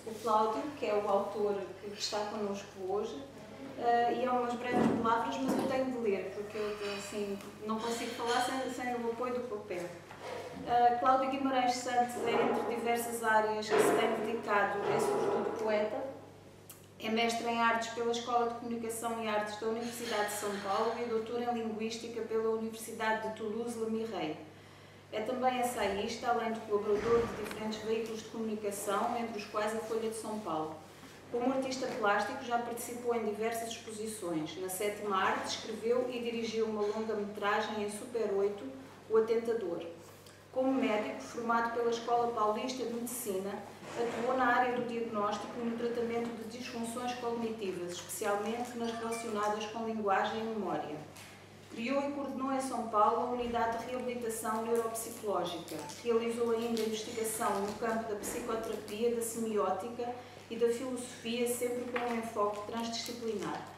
o Cláudio, que é o autor que está connosco hoje, e é umas breves palavras, mas eu tenho de ler, porque eu assim, não consigo falar sem o apoio do papel. Cláudio Guimarães Santos é, entre diversas áreas que se tem dedicado, é sobretudo poeta, é mestre em artes pela Escola de Comunicação e Artes da Universidade de São Paulo e doutor em Linguística pela Universidade de Toulouse-Lamyrey. É também ensaísta, além de colaborador de diferentes veículos de comunicação, entre os quais a Folha de São Paulo. Como artista plástico, já participou em diversas exposições. Na Sétima Arte, escreveu e dirigiu uma longa-metragem em Super 8, O Atentador. Como médico, formado pela Escola Paulista de Medicina, atuou na área do diagnóstico e no tratamento de disfunções cognitivas, especialmente nas relacionadas com linguagem e memória. Criou e coordenou em São Paulo a Unidade de Reabilitação Neuropsicológica. Realizou ainda investigação no campo da psicoterapia, da semiótica e da filosofia, sempre com um enfoque transdisciplinar.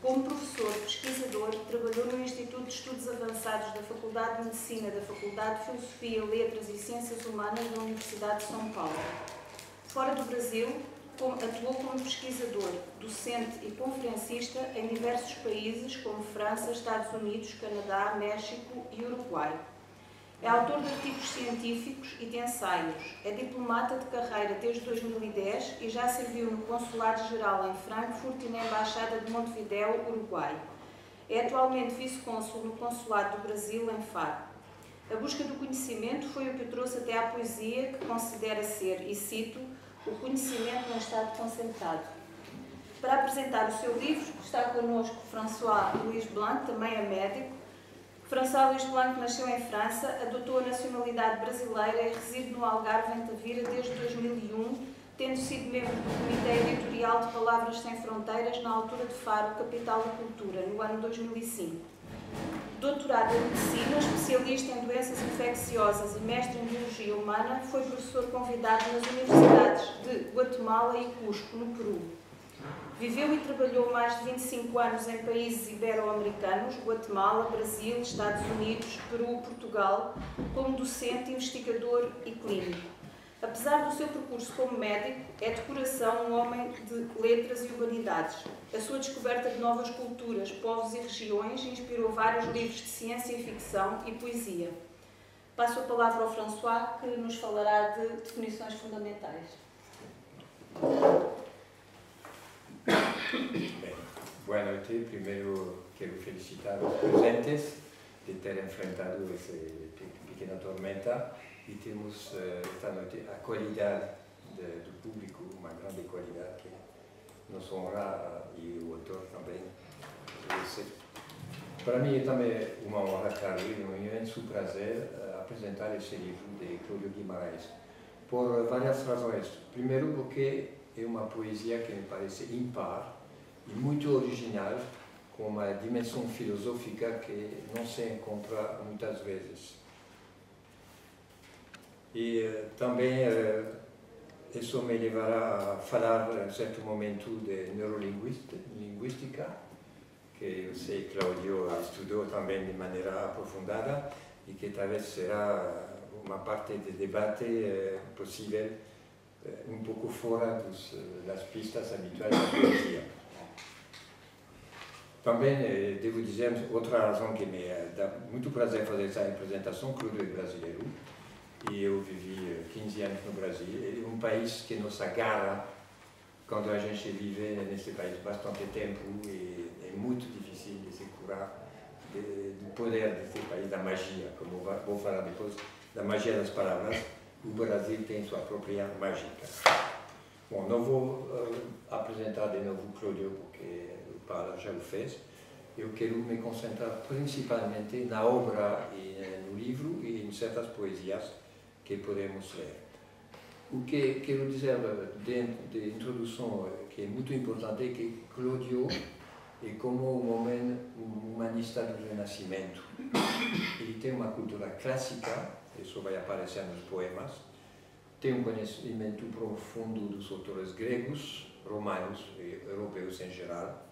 Como professor pesquisador, trabalhou no Instituto de Estudos Avançados da Faculdade de Medicina, da Faculdade de Filosofia, Letras e Ciências Humanas da Universidade de São Paulo. Fora do Brasil, atuou como pesquisador, docente e conferencista em diversos países como França, Estados Unidos, Canadá, México e Uruguai. É autor de artigos científicos e de ensaios. É diplomata de carreira desde 2010 e já serviu no Consulado-Geral em Frankfurt e na Embaixada de Montevideo, Uruguai. É atualmente vice-cônsul no Consulado do Brasil em Faro. A busca do conhecimento foi o que o trouxe até à poesia, que considera ser, e cito, o conhecimento num estado concentrado. Para apresentar o seu livro, está connosco François Louis Blanc, também é médico. François Louis Blanc nasceu em França, adotou a nacionalidade brasileira e reside no Algarve, em Tavira, desde 2001, tendo sido membro do Comitê Editorial de Palavras Sem Fronteiras na altura de Faro, capital da cultura, no ano 2005. Doutorado em Medicina, especialista em doenças infecciosas e mestre em Biologia Humana, foi professor convidado nas universidades de Guatemala e Cusco, no Peru. Viveu e trabalhou mais de 25 anos em países ibero-americanos, Guatemala, Brasil, Estados Unidos, Peru, Portugal, como docente, investigador e clínico. Apesar do seu percurso como médico, é de coração um homem de letras e humanidades. A sua descoberta de novas culturas, povos e regiões inspirou vários livros de ciência e ficção e poesia. Passo a palavra ao François, que nos falará de definições fundamentais. Boa noite. Primeiro quero felicitar os presentes de ter enfrentado essa pequena tormenta e temos esta noite a qualidade do público, uma grande qualidade que nos honra e o autor também. Para mim é também uma honra, claro, e um imenso prazer apresentar esse livro de Cláudio Guimarães, por várias razões. Primeiro porque é uma poesia que me parece ímpar e muito original, com uma dimensão filosófica que não se encontra muitas vezes. E também isso me levará a falar em certo momento de neurolinguística, que eu sei que Cláudio estudou também de maneira aprofundada e que talvez será uma parte de debate possível um pouco fora das pistas habituais da poesia. Também devo dizer outra razão que me dá muito prazer fazer essa apresentação. Cláudio é brasileiro e eu vivi 15 anos no Brasil. É um país que nos agarra quando a gente vive nesse país bastante tempo e é muito difícil de se curar do poder desse país, da magia, como vou falar depois, da magia das palavras. O Brasil tem sua própria mágica. Bom, não vou apresentar de novo Cláudio, porque o Paulo já o fez. Eu quero me concentrar principalmente na obra e no livro e em certas poesias que podemos ler. O que quero dizer de introdução, que é muito importante, é que Cláudio é como um homem humanista do Renascimento. Ele tem uma cultura clássica, isso vai aparecer nos poemas, tem um conhecimento profundo dos autores gregos, romanos e europeus em geral,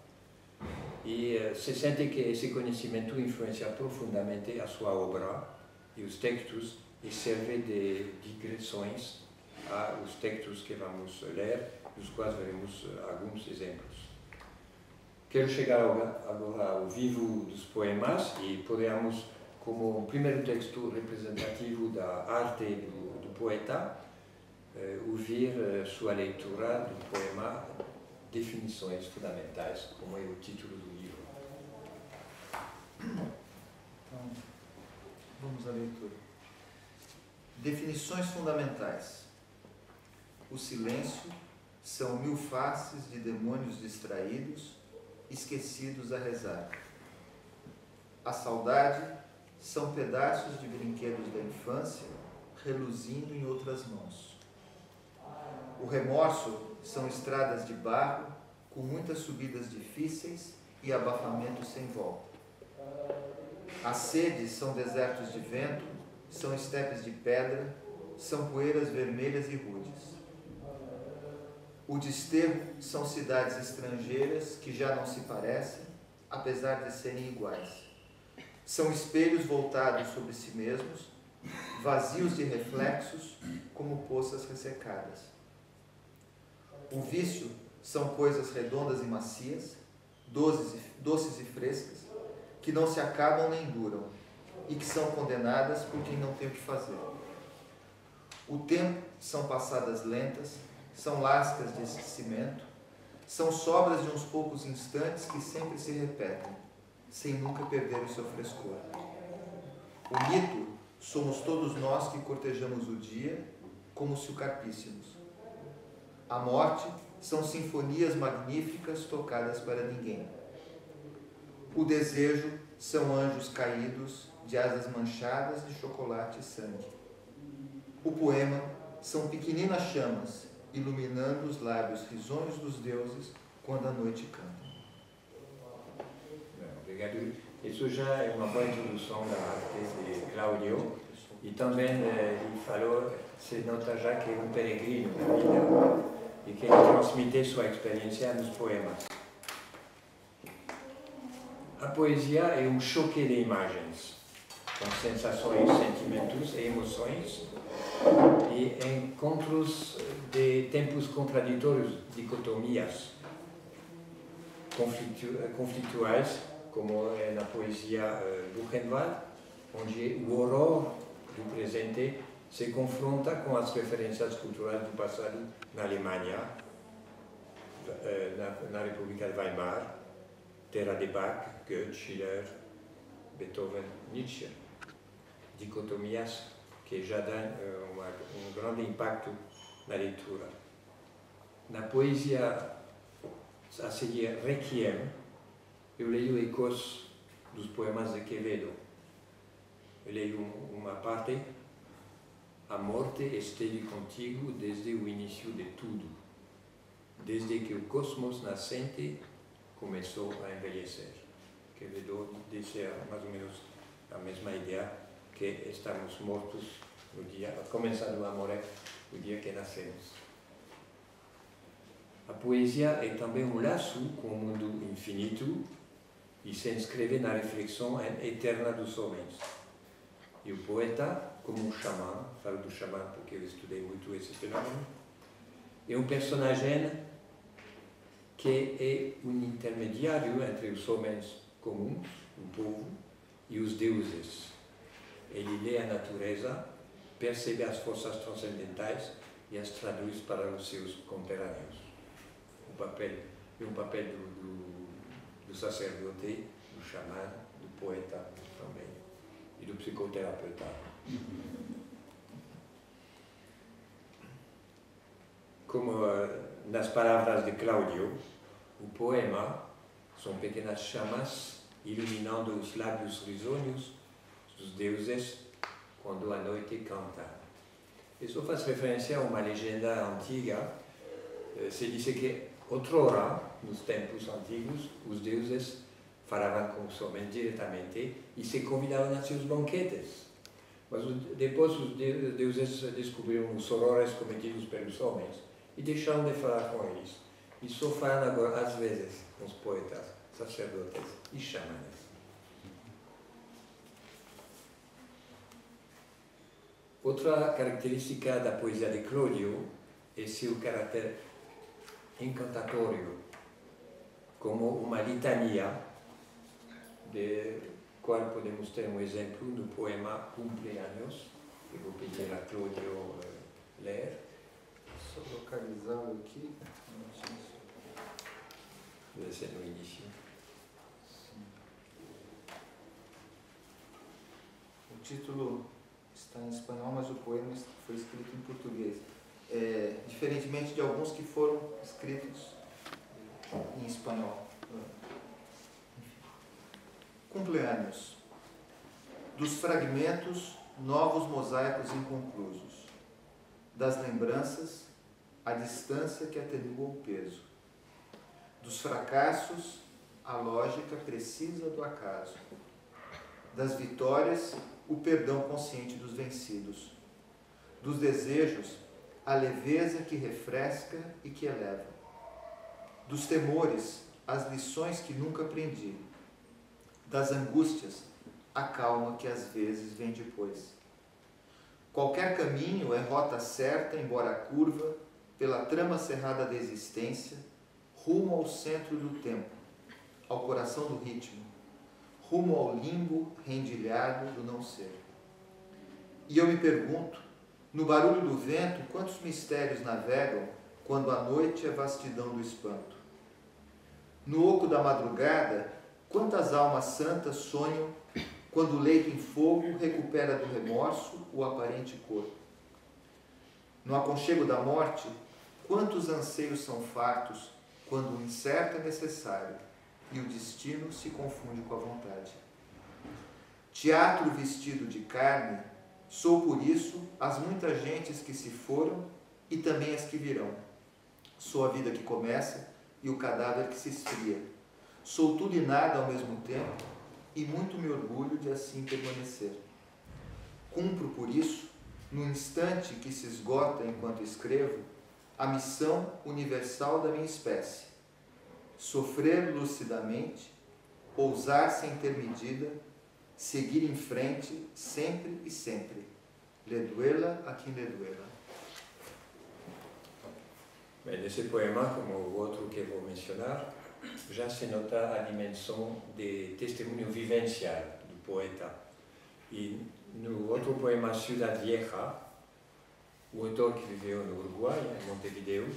e se sente que esse conhecimento influencia profundamente a sua obra e os textos e serve de digressões aos textos que vamos ler, dos quais veremos alguns exemplos. Quero chegar agora ao vivo dos poemas e podemos, como primeiro texto representativo da arte do poeta, ouvir sua leitura do poema Definições Fundamentais, como é o título do livro. Então, vamos à leitura. Definições fundamentais. O silêncio são 1000 faces de demônios distraídos, esquecidos a rezar. A saudade são pedaços de brinquedos da infância, reluzindo em outras mãos. O remorso são estradas de barro, com muitas subidas difíceis e abafamento sem volta. A sede são desertos de vento, são estepes de pedra, são poeiras vermelhas e rudes. O desterro são cidades estrangeiras que já não se parecem, apesar de serem iguais. São espelhos voltados sobre si mesmos, vazios de reflexos, como poças ressecadas. O vício são coisas redondas e macias, doces e frescas, que não se acabam nem duram, e que são condenadas por quem não tem o que fazer. O tempo são passadas lentas, são lascas de esquecimento, são sobras de uns poucos instantes que sempre se repetem, sem nunca perder o seu frescor. O mito somos todos nós que cortejamos o dia, como se o carpíssemos. A morte são sinfonias magníficas tocadas para ninguém. O desejo são anjos caídos de asas manchadas de chocolate e sangue. O poema são pequeninas chamas iluminando os lábios risonhos dos deuses quando a noite canta. Obrigado. Isso já é uma boa introdução da arte de Claudio. E também ele falou, se nota já que é um peregrino na vida e que ele transmite sua experiência nos poemas. A poesia é um choque de imagens, com sensações, sentimentos e emoções, e encontros de tempos contraditórios, dicotomias conflituais, como é na poesia Buchenwald, onde o horror do presente se confronta com as referências culturais do passado na Alemanha, na República de Weimar, terra de Bach, Goethe, Schiller, Beethoven, Nietzsche. Dicotomias que já dão um grande impacto na leitura. Na poesia a seguir Requiem, eu leio ecos dos poemas de Quevedo. Eu leio uma parte: a morte esteve contigo desde o início de tudo, desde que o cosmos nascente começou a envelhecer. Quevedo disse mais ou menos a mesma ideia, que estamos mortos no dia, começando a morrer no dia que nascemos. A poesia é também um laço com o mundo infinito e se inscreve na reflexão eterna dos homens. E o poeta, como um xamã, falo do xamã porque eu estudei muito esse fenômeno, é um personagem que é um intermediário entre os homens comuns, o povo, e os deuses. Ele lê a natureza, percebe as forças transcendentais e as traduz para os seus conterrâneos. É um papel do sacerdote, do xamã, do poeta também, e do psicoterapeuta. Como nas palavras de Claudio, o poema são pequenas chamas iluminando os lábios risonhos dos deuses quando a noite canta. Isso faz referência a uma legenda antiga. Se diz que outrora, nos tempos antigos, os deuses falavam com os homens diretamente e se convidavam a seus banquetes. Mas depois os deuses descobriram os horrores cometidos pelos homens e deixaram de falar com eles. E só falam agora, às vezes, com os poetas, sacerdotes e xamanes. Outra característica da poesia de Cláudio é seu caráter encantatório, como uma litania, de qual podemos ter um exemplo no poema Cumpleaños, que vou pedir a Cláudio ler. Só localizá-lo aqui. Deve ser no início. O título está em espanhol, mas o poema foi escrito em português. Diferentemente de alguns que foram escritos em espanhol. Cumpleaños. Dos fragmentos, novos mosaicos inconclusos. Das lembranças, a distância que atenua o peso. Dos fracassos, a lógica precisa do acaso. Das vitórias, o perdão consciente dos vencidos. Dos desejos, a leveza que refresca e que eleva. Dos temores, as lições que nunca aprendi. Das angústias, a calma que às vezes vem depois. Qualquer caminho é rota certa, embora curva, pela trama cerrada da existência, rumo ao centro do tempo, ao coração do ritmo, rumo ao limbo rendilhado do não ser. E eu me pergunto, no barulho do vento, quantos mistérios navegam quando a noite é vastidão do espanto? No oco da madrugada, quantas almas santas sonham quando o leito em fogo recupera do remorso o aparente corpo? No aconchego da morte, quantos anseios são fartos quando o incerto é necessário e o destino se confunde com a vontade? Teatro vestido de carne, sou por isso as muitas gentes que se foram e também as que virão. Sou a vida que começa e o cadáver que se esfria. Sou tudo e nada ao mesmo tempo e muito me orgulho de assim permanecer. Cumpro por isso, no instante que se esgota enquanto escrevo, a missão universal da minha espécie. Sofrer lucidamente, ousar sem ter medida, seguir em frente sempre e sempre. Le duela a quem le duela. Bem, nesse poema, como o outro que vou mencionar, já se nota a dimensão de testemunho vivencial do poeta. E no outro poema, Ciudad Vieja, o autor que viveu no Uruguai, em Montevideo,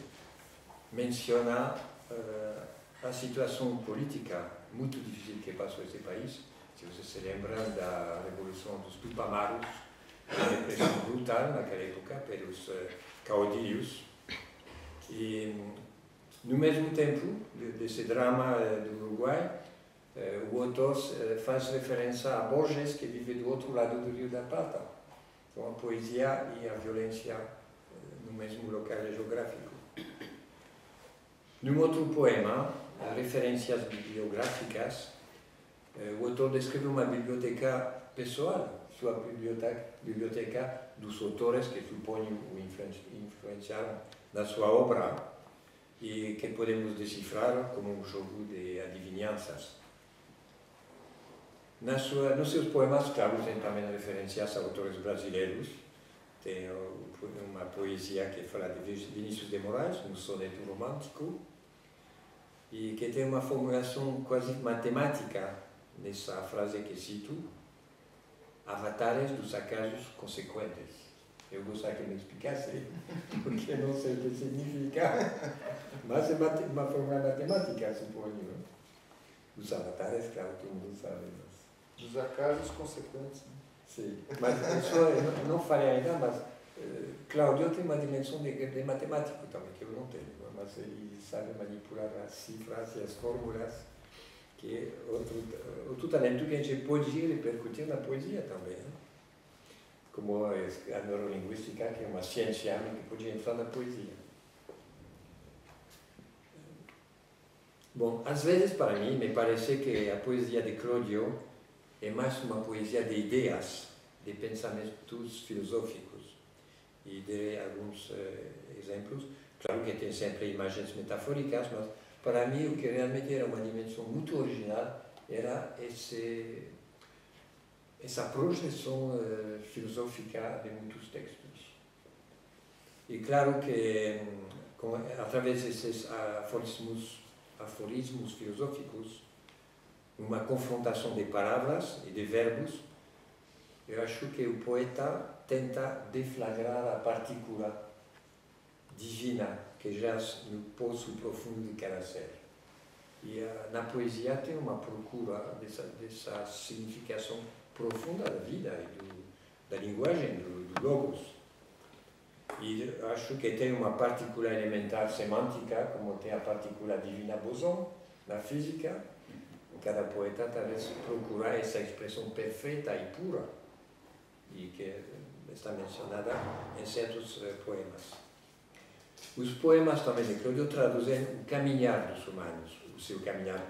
menciona a situação política muito difícil que passou esse país. Se vocês se lembram da Revolução dos Tupamaros, a repressão brutal naquela época pelos caudilhos. E, no mesmo tempo desse drama do Uruguai, o autor faz referência a Borges, que vive do outro lado do Rio da Plata. Então, a poesia e a violência no mesmo local geográfico. Num outro poema, referências bibliográficas, o autor descreve uma biblioteca pessoal, sua biblioteca dos autores que suponho o influenciaram na sua obra e que podemos decifrar como um jogo de adivinhanças. Nos seus poemas, claro, tem também referências a autores brasileiros. Tem uma poesia que fala de Vinícius de Moraes, um soneto romântico, e que tem uma formulação quase matemática nessa frase que cito: avatares dos acasos consequentes. Eu gostaria que me explicasse, porque não sei o que significa, mas é uma fórmula matemática, suponho. Os avatares, claro, todo mundo sabe. Dos acasos consequentes. Sim, mas isso eu não falei ainda, mas Cláudio tem uma dimensão de matemático também, que eu não tenho, mas ele sabe manipular as cifras e as fórmulas, que é outro talento que a gente pode repercutir na poesia também. Né? Como a neurolinguística, que é uma ciência que pode entrar na poesia. Bom, às vezes para mim me parece que a poesia de Cláudio é mais uma poesia de ideias, de pensamentos filosóficos. E darei alguns exemplos. Claro que tem sempre imagens metafóricas, mas para mim o que realmente era uma dimensão muito original era essa projeção filosófica de muitos textos. E claro que, através desses aforismos filosóficos, uma confrontação de palavras e de verbos, eu acho que o poeta tenta deflagrar a partícula divina que jaz no poço profundo de cada ser. E na poesia tem uma procura dessa significação profunda da vida e da linguagem, do logos. E acho que tem uma partícula elementar semântica, como tem a partícula divina boson na física. Cada poeta talvez procura essa expressão perfeita e pura, e que está mencionada em certos poemas. Os poemas também de Cláudio traduzem o caminhar dos humanos, o seu caminhar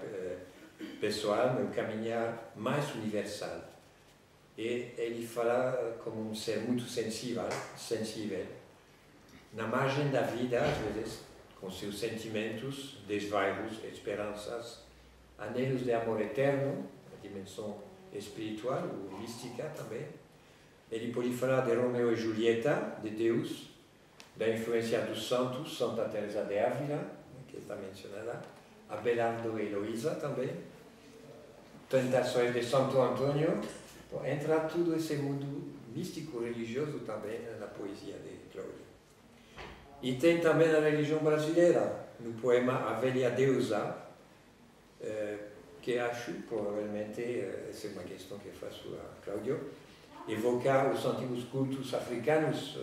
pessoal, mas o caminhar mais universal. E ele fala como um ser muito sensível, na margem da vida, às vezes, com seus sentimentos, desvaios, esperanças, anêlos de amor eterno, a dimensão espiritual ou mística também. Ele pode falar de Romeu e Julieta, de Deus, da influência dos santos, Santa Teresa de Ávila, que está mencionada, Abelardo e Heloísa também, Tentações de Santo Antônio. Entra tudo esse mundo místico, religioso também na poesia de Cláudio. E tem também a religião brasileira, no poema A Velha Deusa, que acho, provavelmente, essa é uma questão que faço a Cláudio, evocar os antigos cultos africanos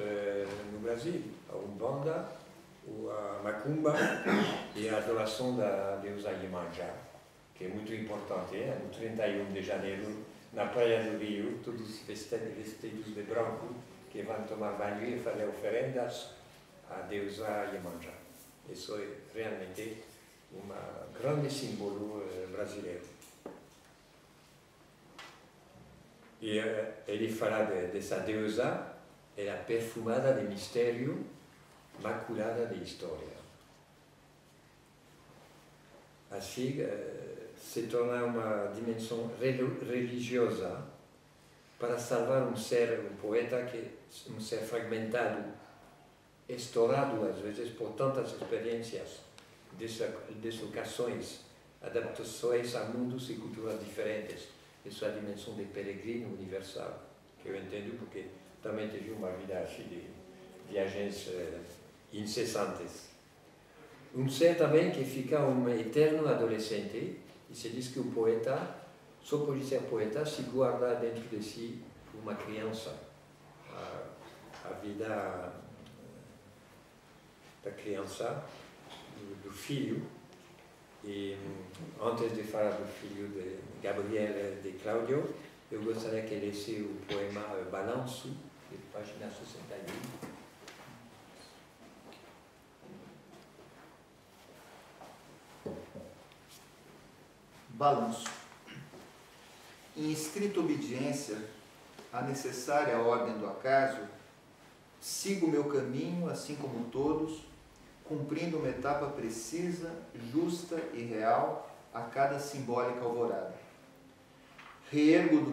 no Brasil, a Umbanda, a Macumba e a adoração da deusa Iemanjá, que é muito importante. No 31 de janeiro, na praia do Rio, todos vestidos de branco, que vão tomar banho e fazer oferendas à deusa Iemanjá. Isso é realmente um grande símbolo brasileiro. E ele fala dessa deusa, ela perfumada de mistério, maculada de história. Assim, se torna uma dimensão religiosa para salvar um poeta que é um ser fragmentado, estourado às vezes por tantas experiências, deslocações, adaptações a mundos e culturas diferentes. Essa é a dimensão de peregrino universal, que eu entendo porque também tive uma vida assim de viagens incessantes. Um ser também que fica um eterno adolescente, e se diz que o poeta só pode ser poeta se guarda dentro de si uma criança. A vida da criança, do filho. E antes de falar do filho de Gabriel de Cláudio, eu gostaria que lesse o poema Balanço, de página 61. Balanço. Em estrita obediência à necessária ordem do acaso, sigo meu caminho, assim como todos, cumprindo uma etapa precisa, justa e real a cada simbólica alvorada. Reergo-me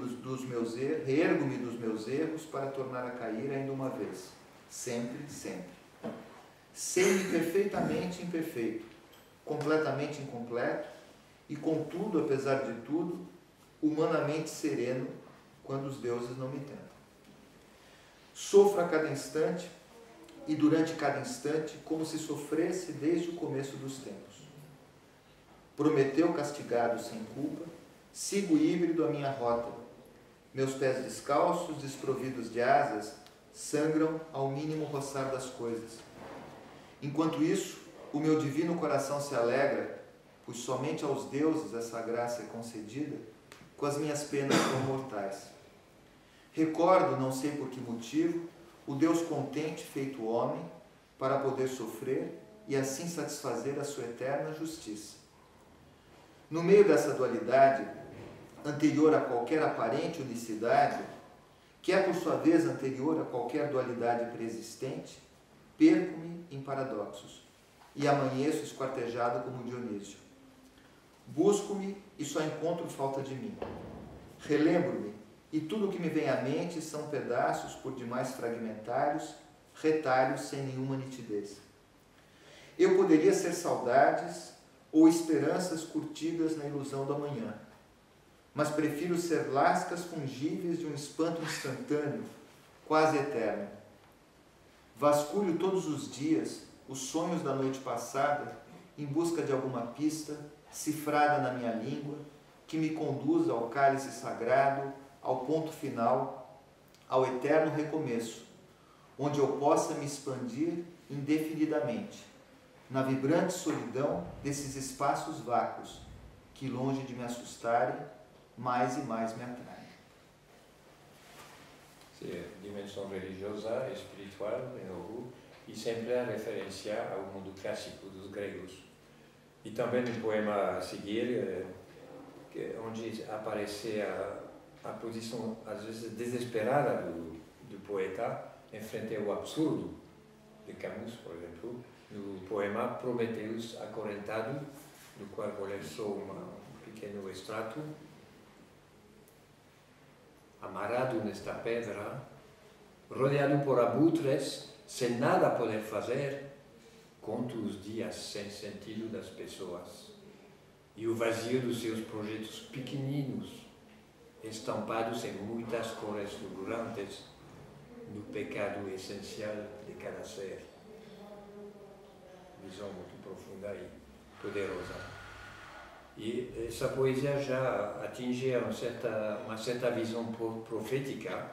dos meus erros para tornar a cair ainda uma vez, sempre, sempre. Sei-me perfeitamente imperfeito, completamente incompleto e, contudo, apesar de tudo, humanamente sereno quando os deuses não me tentam. Sofro a cada instante e durante cada instante como se sofresse desde o começo dos tempos. Prometeu castigado sem culpa, sigo híbrido a minha rota. Meus pés descalços, desprovidos de asas, sangram ao mínimo roçar das coisas. Enquanto isso, o meu divino coração se alegra, pois somente aos deuses essa graça é concedida, com as minhas penas tão mortais. Recordo, não sei por que motivo, o Deus contente feito homem, para poder sofrer e assim satisfazer a sua eterna justiça. No meio dessa dualidade, anterior a qualquer aparente unicidade, que é por sua vez anterior a qualquer dualidade preexistente, perco-me em paradoxos e amanheço esquartejado como Dionísio. Busco-me e só encontro falta de mim. Relembro-me e tudo o que me vem à mente são pedaços por demais fragmentários, retalhos sem nenhuma nitidez. Eu poderia ser saudades ou esperanças curtidas na ilusão da manhã, mas prefiro ser lascas fungíveis de um espanto instantâneo, quase eterno. Vasculho todos os dias os sonhos da noite passada em busca de alguma pista, cifrada na minha língua, que me conduza ao cálice sagrado, ao ponto final, ao eterno recomeço, onde eu possa me expandir indefinidamente, na vibrante solidão desses espaços vácuos, que longe de me assustarem, mais e mais me atraem. Sim, dimensão religiosa, espiritual, em Novo, e sempre a referência ao mundo clássico dos gregos. E também no poema a seguir, onde aparece a posição, às vezes, desesperada do poeta em frente ao absurdo de Camus, por exemplo, no poema Prometeus acorrentado, do qual vou ler só um pequeno extrato. Amarrado nesta pedra, rodeado por abutres, sem nada poder fazer, conto os dias sem sentido das pessoas e o vazio dos seus projetos pequeninos, estampados em muitas cores fulgurantes no pecado essencial de cada ser. Visão muito profunda e poderosa. E essa poesia já atinge uma certa visão profética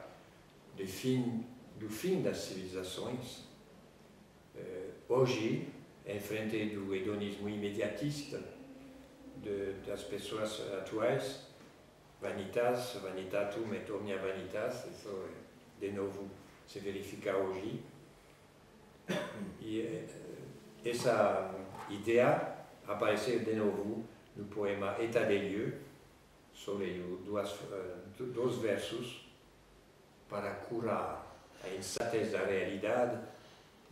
do fim das civilizações. Hoje, em frente do hedonismo imediatista das pessoas atuais, vanitatum et omnia vanitas, isso de novo se verifica hoje. E essa ideia apareceu de novo no poema État des lieux, só leio dois versos, para curar a insensatez da realidade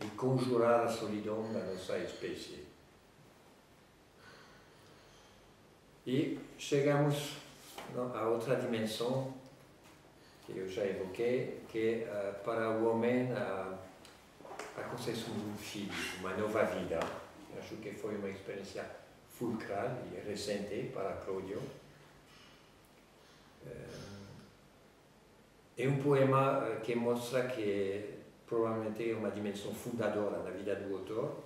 e conjurar a solidão da nossa espécie. E chegamos a outra dimensão que eu já evoquei, que é para o homem a concessão de um filho, uma nova vida. Acho que foi uma experiência fulcral e recente para Cláudio. É um poema que mostra que provavelmente é uma dimensão fundadora na vida do autor,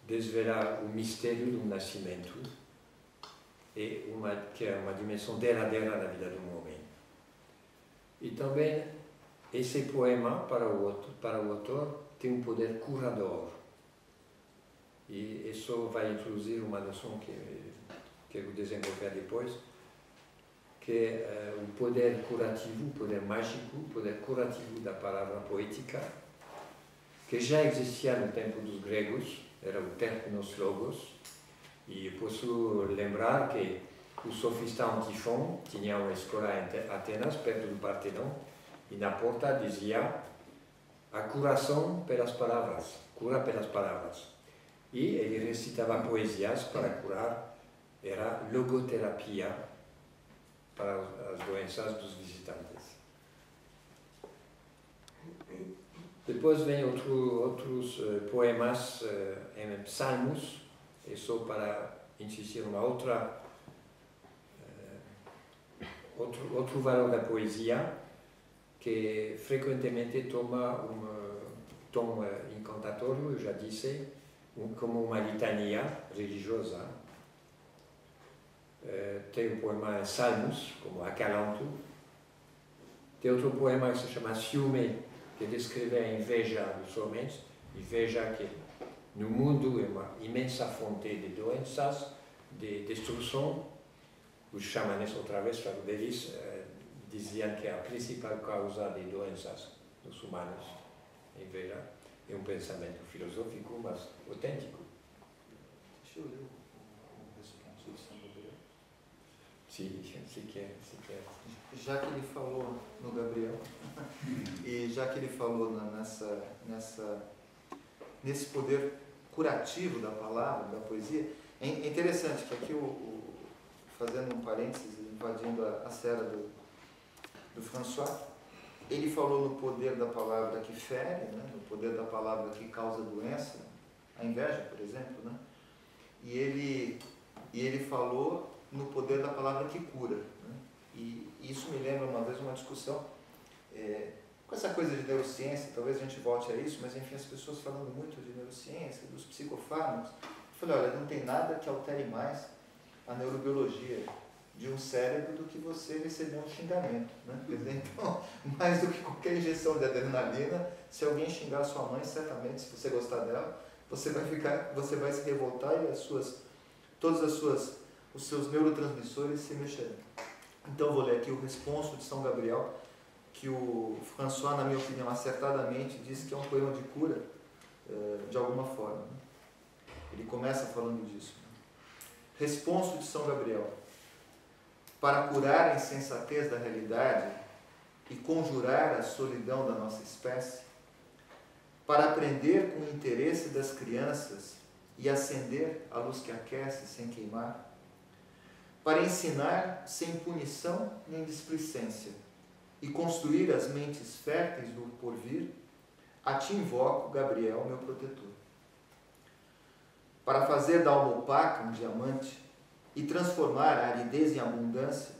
desvelar o mistério do nascimento, que é uma dimensão derradeira na vida do homem. E também esse poema, para o autor, tem um poder curador. E isso vai introduzir uma noção que quero desenvolver depois, que é o poder curativo, o poder mágico, o poder curativo da palavra poética, que já existia no tempo dos gregos, era o terpnos logos, e posso lembrar que o sofista Antifon tinha uma escola em Atenas, perto do Partenon, e na porta dizia a curação pelas palavras, cura pelas palavras. E ele recitava poesias para curar, era logoterapia para as doenças dos visitantes. Depois vem outros poemas em psalmos, e só para insistir outro valor da poesia, que frequentemente toma um tom encantatório, eu já disse, como uma litania religiosa. Tem um poema em Salmos, como Acalanto. Tem outro poema que se chama Ciúme, que descreve a inveja dos homens. Inveja que no mundo é uma imensa fonte de doenças, de destruição. Os xamanes, outra vez, falo deles, diziam que a principal causa de doenças dos humanos, a inveja, é um pensamento filosófico, mas autêntico. Deixa eu ler o responso do São Gabriel. Sim, se quer. Já que ele falou no Gabriel, e já que ele falou nesse poder curativo da palavra, da poesia, é interessante que aqui, fazendo um parênteses, invadindo a seara do François. Ele falou no poder da palavra que fere, né? No poder da palavra que causa doença, a inveja, por exemplo, né? E ele falou no poder da palavra que cura, né? E isso me lembra uma vez uma discussão com essa coisa de neurociência, talvez a gente volte a isso, mas enfim, as pessoas falando muito de neurociência, dos psicofármacos. Eu falei, olha, não tem nada que altere mais a neurobiologia de um cérebro do que você receber um xingamento, né? Quer dizer, então, mais do que qualquer injeção de adrenalina, se alguém xingar a sua mãe, certamente, se você gostar dela, você vai se revoltar e os seus neurotransmissores se mexerão. Então, eu vou ler aqui o responso de São Gabriel, que o François, na minha opinião, acertadamente, diz que é um poema de cura, de alguma forma, né? Ele começa falando disso. Responso de São Gabriel. Para curar a insensatez da realidade e conjurar a solidão da nossa espécie, para aprender com o interesse das crianças e acender a luz que aquece sem queimar, para ensinar sem punição nem displicência e construir as mentes férteis do porvir, a ti invoco, Gabriel, meu protetor. Para fazer da alma opaca um diamante e transformar a aridez em abundância,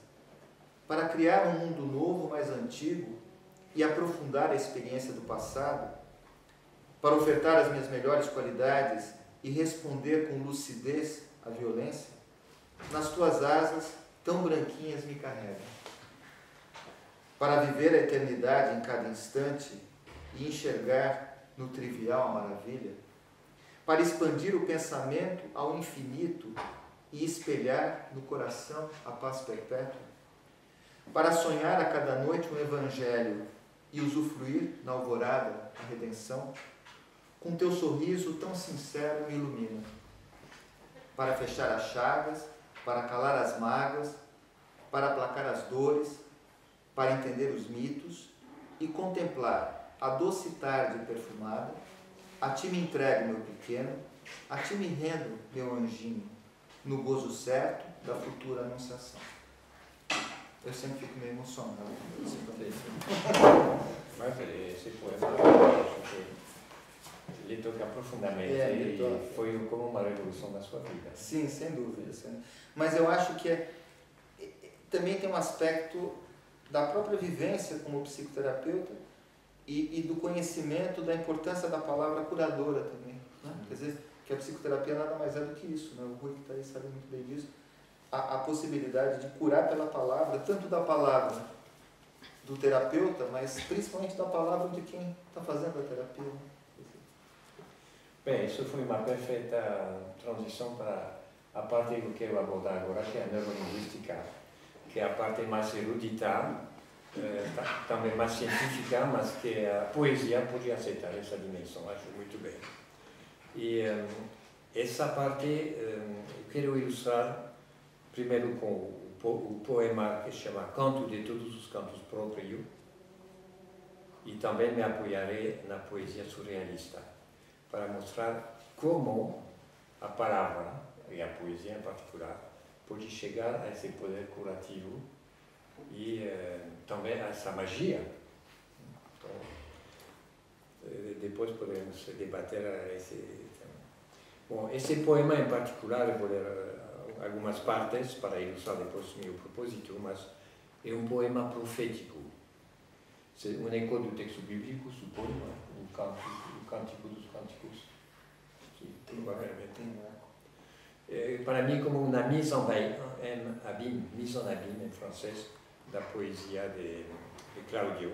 para criar um mundo novo, mais antigo, e aprofundar a experiência do passado, para ofertar as minhas melhores qualidades e responder com lucidez à violência, nas tuas asas tão branquinhas me carregam. Para viver a eternidade em cada instante e enxergar no trivial a maravilha, para expandir o pensamento ao infinito e espelhar no coração a paz perpétua, para sonhar a cada noite um evangelho e usufruir na alvorada a redenção, com teu sorriso tão sincero me ilumina, para fechar as chagas, para calar as mágoas, para aplacar as dores, para entender os mitos e contemplar a doce tarde perfumada. A ti me entrego, meu pequeno, a ti me rendo, meu anjinho, no gozo certo da futura anunciação. Eu sempre fico meio emocionado. Mas esse poema, ele toca profundamente e foi como uma revolução na sua vida. Sim, sem dúvida. Mas eu acho que também tem um aspecto da própria vivência como psicoterapeuta e do conhecimento da importância da palavra curadora também. Né? Quer dizer, que a psicoterapia nada mais é do que isso. Né? O Rui que está aí sabe muito bem disso. A possibilidade de curar pela palavra, tanto da palavra do terapeuta, mas principalmente da palavra de quem está fazendo a terapia. Né? Bem, isso foi uma perfeita transição para a parte que eu quero abordar agora, que é a neurolinguística, que é a parte mais erudita, também mais científica, mas que a poesia pode aceitar essa dimensão, acho muito bem. E essa parte eu quero ilustrar primeiro com o poema que se chama Canto de Todos os Cantos Próprios, e também me apoiarei na poesia surrealista, para mostrar como a palavra, e a poesia em particular, pode chegar a esse poder curativo e também a essa magia. Então, depois podemos debater esse tema. Bom, esse poema em particular, eu vou ler algumas partes para ilustrar depois o meu propósito, mas é um poema profético. É um eco do texto bíblico, suponho, o Cântico dos Cânticos. Sim, provavelmente. Para mim, como uma mise en abîme em francês, da poesia de Claudio,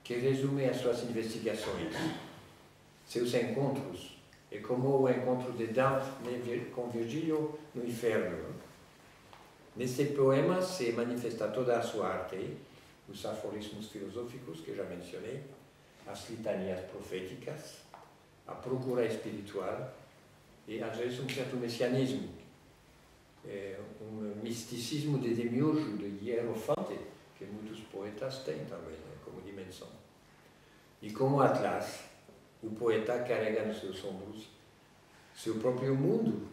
que resume as suas investigações, seus encontros, e como o encontro de Dante com Virgílio no inferno. Nesse poema se manifesta toda a sua arte, os aforismos filosóficos que já mencionei, as litanias proféticas, a procura espiritual e, às vezes, um certo messianismo, um misticismo de demiurgo, de hierofante, que muitos poetas têm também, né, como dimensão. E como Atlas, o poeta carrega nos seus ombros seu próprio mundo,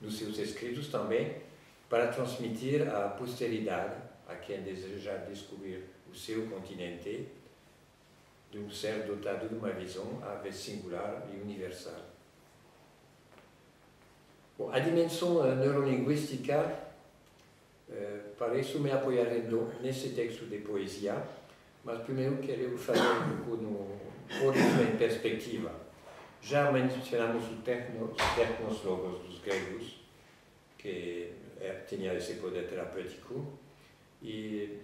nos seus escritos também, para transmitir à posteridade, a quem deseja descobrir o o seu continente, de um ser dotado de uma visão à vez singular e universal. Bom, a dimensão neurolinguística, para isso me apoiarei nesse texto de poesia, mas primeiro quero fazer um pouco pôr isso em perspectiva. Já mencionamos os tecnoslogos dos gregos, que tinha esse poder terapêutico, e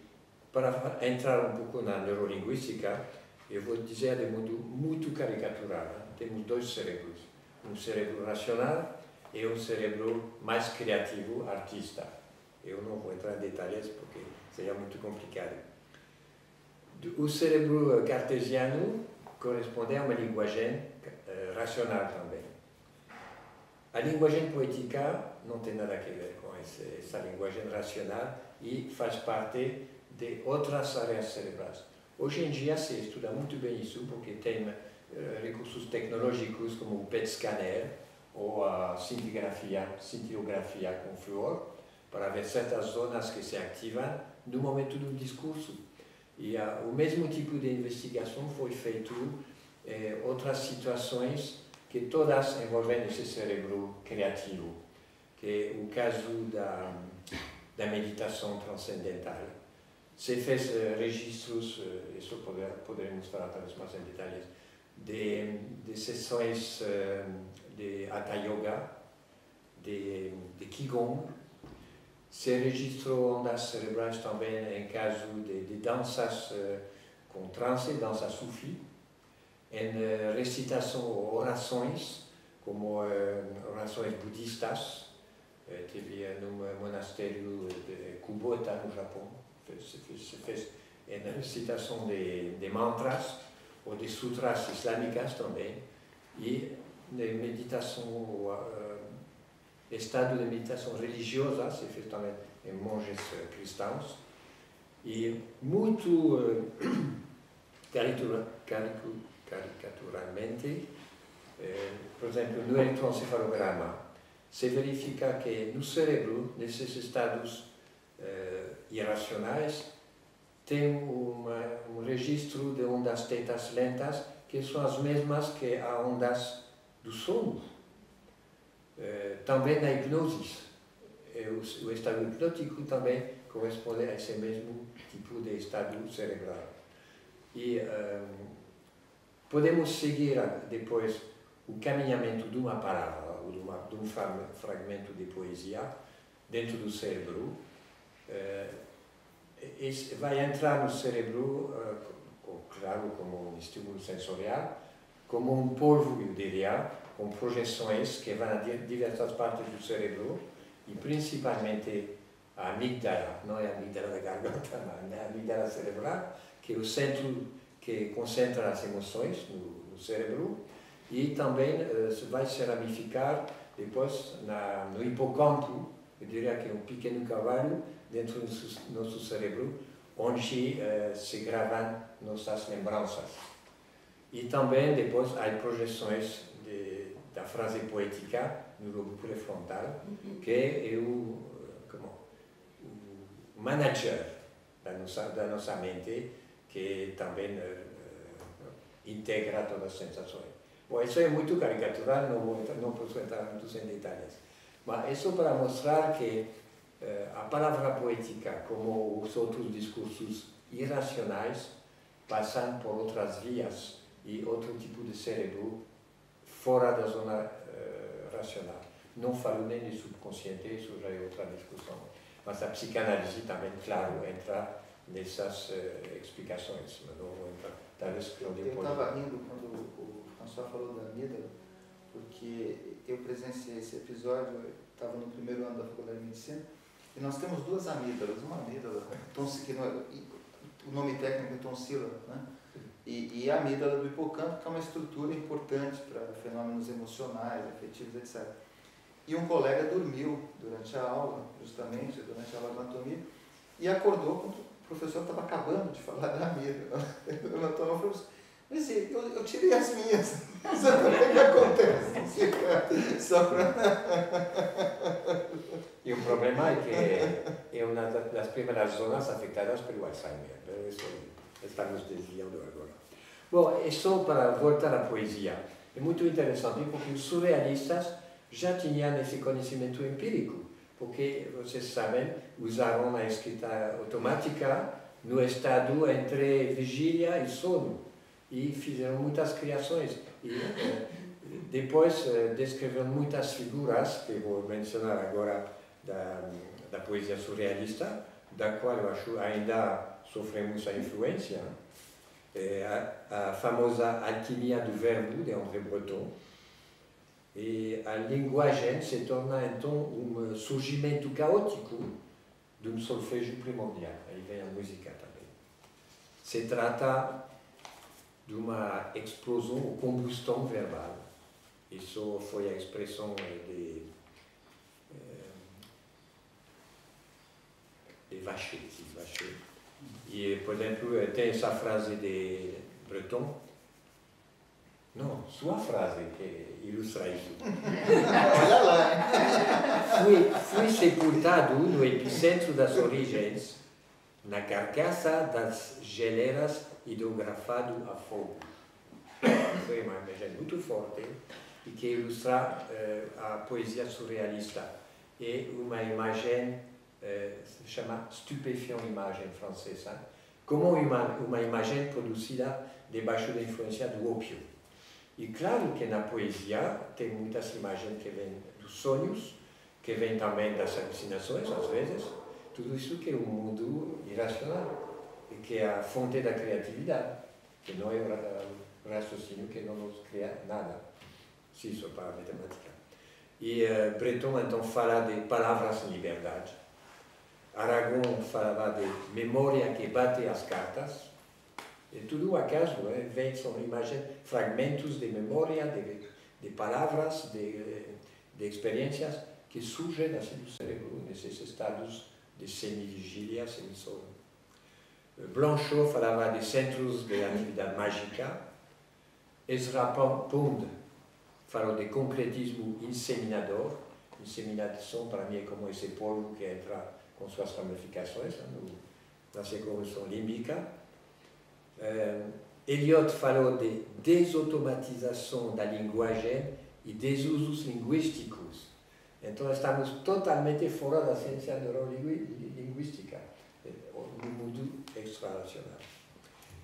para entrar um pouco na neurolinguística, eu vou dizer de modo muito caricatural. Temos dois cérebros, um cérebro racional e um cérebro mais criativo, artista. Eu não vou entrar em detalhes porque seria muito complicado. O cérebro cartesiano corresponde a uma linguagem racional também. A linguagem poética não tem nada a ver com essa linguagem racional e faz parte de outras áreas cerebrais. Hoje em dia se estuda muito bem isso porque tem recursos tecnológicos como o PET scanner ou a cintilografia com flúor para ver certas zonas que se ativam no momento do discurso. E o mesmo tipo de investigação foi feito em outras situações que todas envolvem esse cérebro criativo, que é o caso da meditação transcendental. Se fez registros, isso poderemos falar talvez mais em detalhes, de sessões de Hatha Yoga, de Qigong. Se registrou ondas cerebrais também em caso de danças com transe, dança sufi, em recitação ou orações, como orações budistas. Teve num monastério de Kubota, no Japão, se fez em recitação de mantras ou de sutras islâmicas também, e de meditação, estado de meditação religiosa se fez também em monges cristãos, e muito caricaturalmente, por exemplo, no eletroencefalograma, se verifica que no cérebro, nesses estados irracionais, tem um registro de ondas tetas lentas que são as mesmas que as ondas do sono. Também na hipnose, o estado hipnótico também corresponde a esse mesmo tipo de estado cerebral. E podemos seguir depois o caminhamento de uma palavra ou de um fragmento de poesia dentro do cérebro. Vai entrar no cérebro, claro, como um estímulo sensorial, como um polvo, eu diria, com projeções que vão a diversas partes do cérebro, e principalmente a amígdala, não é a amígdala da garganta, mas a amígdala cerebral, que é o centro que concentra as emoções no cérebro, e também vai se ramificar depois no hipocampo, eu diria que é um pequeno cavalo dentro do nosso cérebro, onde se gravam nossas lembranças. E também depois há projeções da frase poética no lobo pré-frontal, que é o manager da nossa mente, que também integra todas as sensações. Bom, isso é muito caricatural, não posso entrar muito em detalhes. Mas é só para mostrar que a palavra poética, como os outros discursos irracionais, passam por outras vias e outro tipo de cérebro fora da zona racional. Não falo nem de subconsciente, isso já é outra discussão. Mas a psicanálise também, claro, entra nessas explicações. Mas não vou entrar, talvez eu estava rindo quando o François falou da amígdala, porque eu presenciei esse episódio, estava no primeiro ano da faculdade de medicina, e nós temos duas amígdalas, uma amígdala, o nome técnico é tonsila, né? E a amígdala do hipocampo, que é uma estrutura importante para fenômenos emocionais, afetivos, etc. E um colega dormiu durante a aula, justamente, durante a aula de anatomia, e acordou quando o professor estava acabando de falar da amígdala. Ele levantou e falou: Mas eu tirei as minhas. Sabe o que acontece? Só para... E o problema é que é uma das primeiras zonas afetadas pelo Alzheimer. Isso estamos desviando agora. Bom, é só para voltar à poesia. É muito interessante porque os surrealistas já tinham esse conhecimento empírico, porque, vocês sabem, usaram a escrita automática no estado entre vigília e sono e fizeram muitas criações. E depois descreveram muitas figuras, que vou mencionar agora, da poesia surrealista, da qual eu acho ainda sofremos a influência. A famosa alquimia do verbo, de André Breton. E a linguagem se torna então surgimento caótico de solfejo primordial. Aí vem a música também. Se trata de uma explosão ou combustão verbal. Isso foi a expressão de Vacher. E, por exemplo, tem essa frase de Breton. Não, sua frase que ilustra isso. Olha lá. Fui sepultado no epicentro das origens, na carcaça das geleiras hidrografado a fogo. Foi uma imagem muito forte e que ilustra a poesia surrealista. É uma imagem, se chama stupéfiant imagem francesa, como uma imagem produzida debaixo da influência do ópio. E claro que na poesia tem muitas imagens que vêm dos sonhos, que vêm também das alucinações, às vezes, tudo isso que é um mundo irracional, e que é a fonte da criatividade, que não é o raciocínio que não nos cria nada, se isso é para a matemática. E Breton então fala de palavras em liberdade, Aragon falava de memória que bate as cartas, e tudo acaso vem, são imagens, fragmentos de memória, de palavras, de experiências que surgem assim do cérebro, nesses estados de semivigília, semisono. Blanchot falava de centros de atividade mágica, Ezra Pound falou de concretismo inseminador. Inseminação para mim é como esse polvo que entra com suas ramificações na circunvolução límbica. Eliot falou de desautomatização da linguagem e desusos linguísticos. Então estamos totalmente fora da ciência neurolinguística, no mundo extra-racional.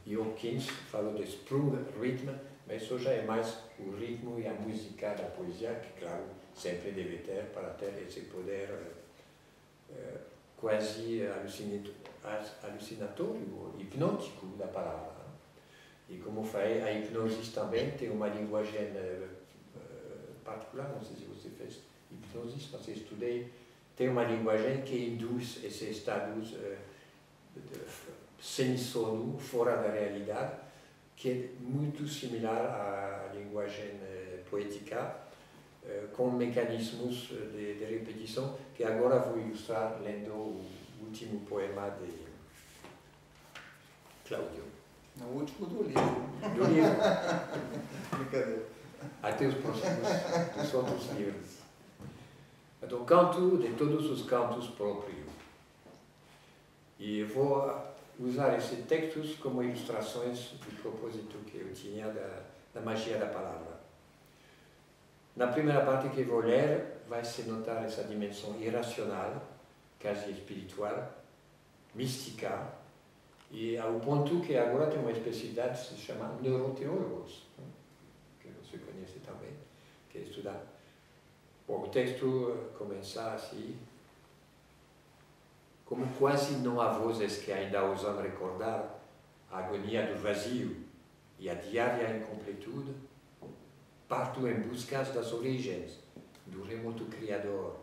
E Hawkins falou de sprung rhythm, mas isso já é mais o ritmo e a música da poesia, que claro, sempre deve ter para ter esse poder quase alucinatório, hipnótico da palavra. E como falei, a hipnose também tem uma linguagem particular, não sei se você fez hipnose, mas eu estudei, tem uma linguagem que induz esses estados semi-sono, fora da realidade, que é muito similar à linguagem poética, com mecanismos de repetição, que agora vou ilustrar lendo o último poema de Cláudio. O último do livro. Do livro. Brincadeira. Até os próximos dos outros livros. Então, canto de todos os cantos próprios. E vou usar esses textos como ilustrações do propósito que eu tinha da magia da palavra. Na primeira parte que vou ler, vai se notar essa dimensão irracional, quase espiritual, mística, e ao ponto que agora tem uma especialidade que se chama neuroteólogos, que você conhece também, que é estudar. Bom, o texto começa assim: como quase não há vozes que ainda ousam recordar a agonia do vazio e a diária incompletude, parto em busca das origens do remoto Criador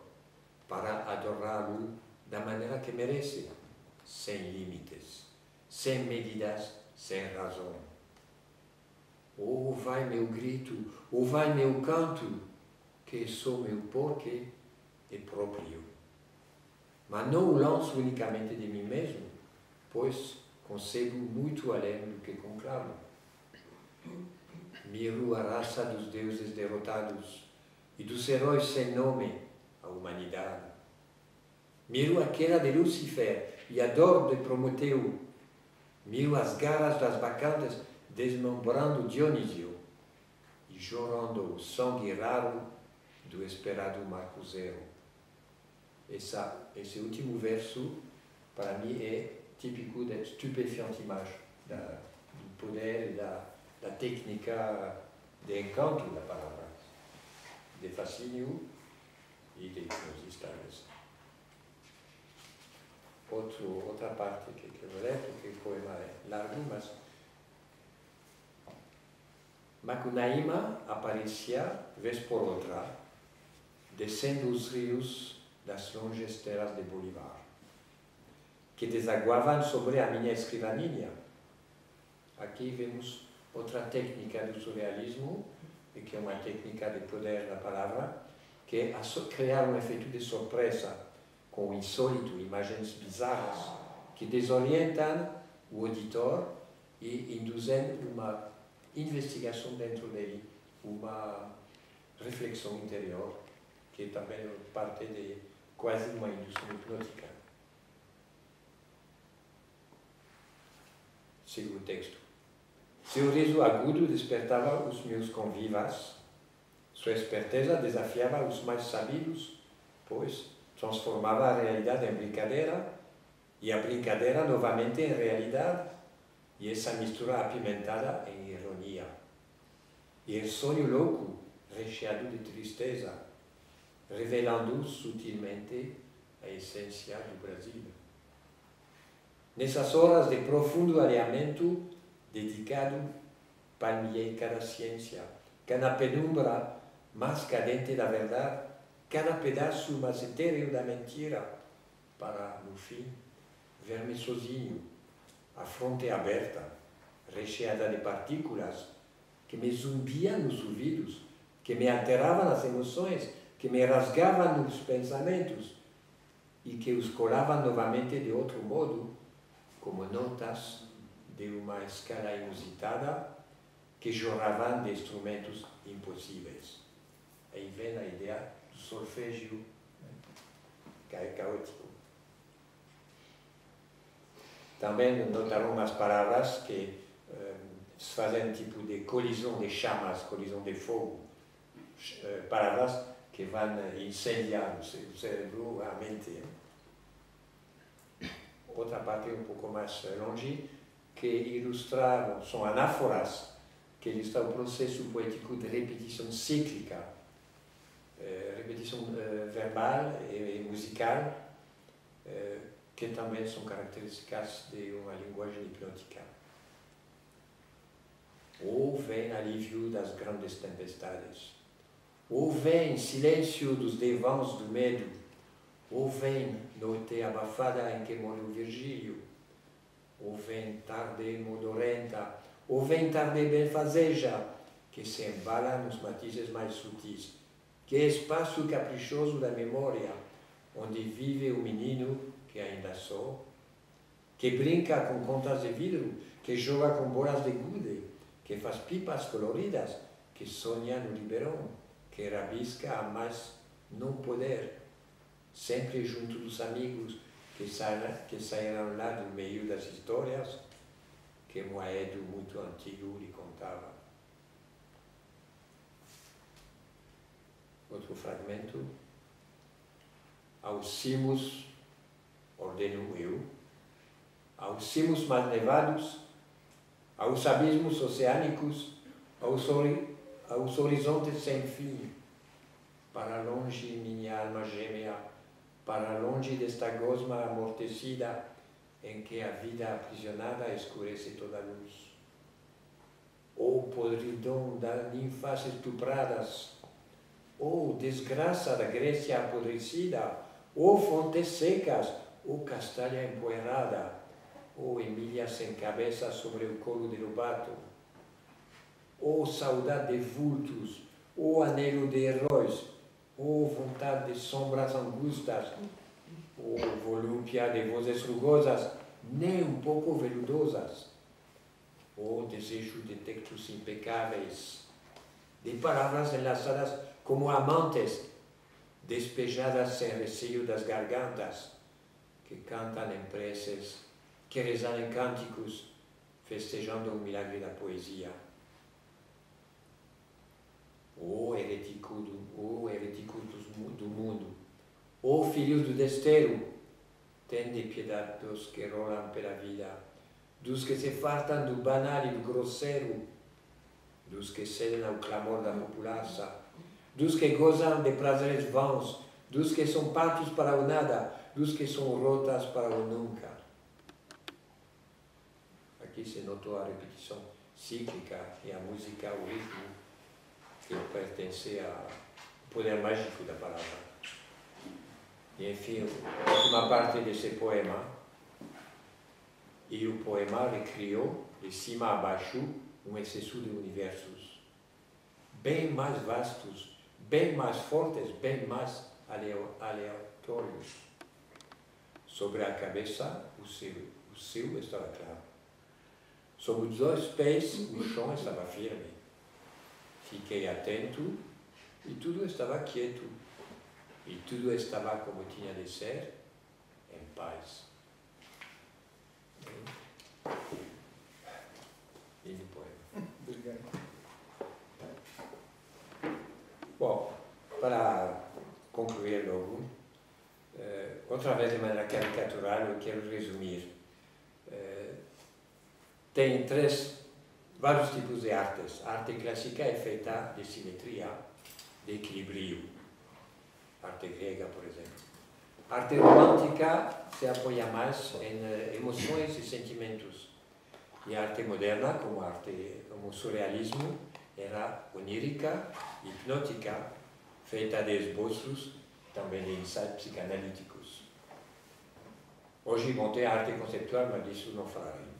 para adorá-lo da maneira que merece, sem limites, sem medidas, sem razão. Oh, vai meu grito, oh, vai meu canto, que sou meu porquê e próprio. Mas não o lanço unicamente de mim mesmo, pois concebo muito além do que conclamo. Miro a raça dos deuses derrotados e dos heróis sem nome, a humanidade. Miro a queda de Lúcifer e a dor de Prometeu. Miro as garras das bacantes desmembrando Dionísio e chorando o sangue raro do esperado Marco Zero. Esse último verso, para mim, é típico da estupefiante imagem do poder e da técnica de encanto da palavra, de fascínio e de hipnose. Outra parte que eu ler, porque o poema é largo, mas Macunaíma aparecia, vez por outra, descendo os rios das longas terras de Bolívar, que desaguavam sobre a minha escrivaninha. Aqui vemos outra técnica do surrealismo, e que é uma técnica de poder da palavra, que é criar um efeito de surpresa, com o insólito, imagens bizarras, que desorientam o auditor e induzem uma investigação dentro dele, uma reflexão interior, que também é parte de quase uma indução hipnótica. Sigo o texto. Seu riso agudo despertava os meus convivas, sua esperteza desafiava os mais sabidos, pois transformava a realidade em brincadeira e a brincadeira novamente em realidade, e essa mistura apimentada em ironia. E o sonho louco, recheado de tristeza, revelando sutilmente a essência do Brasil. Nessas horas de profundo alinhamento, dedicado, palmiei cada ciência, cada penumbra mais cadente da verdade, cada pedaço mais etéreo da mentira, para, no fim, ver-me sozinho, a fronte aberta, recheada de partículas, que me zumbiam nos ouvidos, que me alteravam as emoções, que me rasgavam nos pensamentos e que os colavam novamente de outro modo, como notas de uma escala inusitada que jorravam de instrumentos impossíveis. Aí vem a ideia do solfégio caótico. Também notaram umas palavras que fazem tipo de colisão de chamas, colisão de fogo, palavras que vão incendiar o cérebro, a mente. Outra parte um pouco mais longe, que ilustraram, são anáforas, que ilustram o processo poético de repetição cíclica, repetição verbal e musical, que também são características de uma linguagem hipnótica. Ou vem alívio das grandes tempestades, ou vem silêncio dos devãos do medo, ou vem noite abafada em que morreu Virgílio, ou vem tarde modorenta, ou vem tarde benfazeja, que se embala nos matizes mais sutis, que é espaço caprichoso da memória, onde vive o menino que ainda sou, que brinca com contas de vidro, que joga com bolas de gude, que faz pipas coloridas, que sonha no Ribeirão, que rabisca a mais não poder, sempre junto dos amigos que saíram lá do meio das histórias que Moedo muito antigo lhe contava. Outro fragmento. Aos cimos, ordeno eu, aos cimos mais nevados, aos abismos oceânicos, aos horizontes sem fim, para longe minha alma gêmea, para longe desta gosma amortecida em que a vida aprisionada escurece toda a luz. Oh podridão das ninfas estupradas, oh desgraça da Grécia apodrecida, oh fontes secas, oh castalha empoeirada, oh Emília sem cabeça sobre o colo de Lobato, oh saudade de vultos, oh anelo de heróis, oh vontade de sombras angustas, oh volúpia de vozes rugosas, nem um pouco veludosas, ou desejo de textos impecáveis, de palavras enlaçadas como amantes, despejadas sem receio das gargantas, que cantam em preces, que rezam em cânticos, festejando o milagre da poesia. Ó hereticos do mundo, ó filhos do desterro, tende piedade dos que rolam pela vida, dos que se fartam do banal e do grosseiro, dos que cedem ao clamor da populaça, dos que gozam de prazeres vãos, dos que são partos para o nada, dos que são rotas para o nunca. Aqui se notou a repetição cíclica e a música, o ritmo, que pertence ao poder mágico da palavra. E, enfim, a última parte desse poema, e o poema recriou, de cima a baixo, um excesso de universos, bem mais vastos, bem mais fortes, bem mais aleatórios. Sobre a cabeça, o céu estava claro. Sob os dois pés, o chão estava firme. Fiquei atento e tudo estava quieto. E tudo estava como tinha de ser, em paz. Lindo poema. Obrigado. Bom, para concluir logo, outra vez de maneira caricatural, eu quero resumir. Tem vários tipos de artes. A arte clássica é feita de simetria, de equilíbrio. Arte grega, por exemplo. A arte romântica se apoia mais em emoções e sentimentos. E a arte moderna, como o surrealismo, era onírica, hipnótica, feita de esboços, também de ensaios psicanalíticos. Hoje montei a arte conceptual, mas disso não falarei.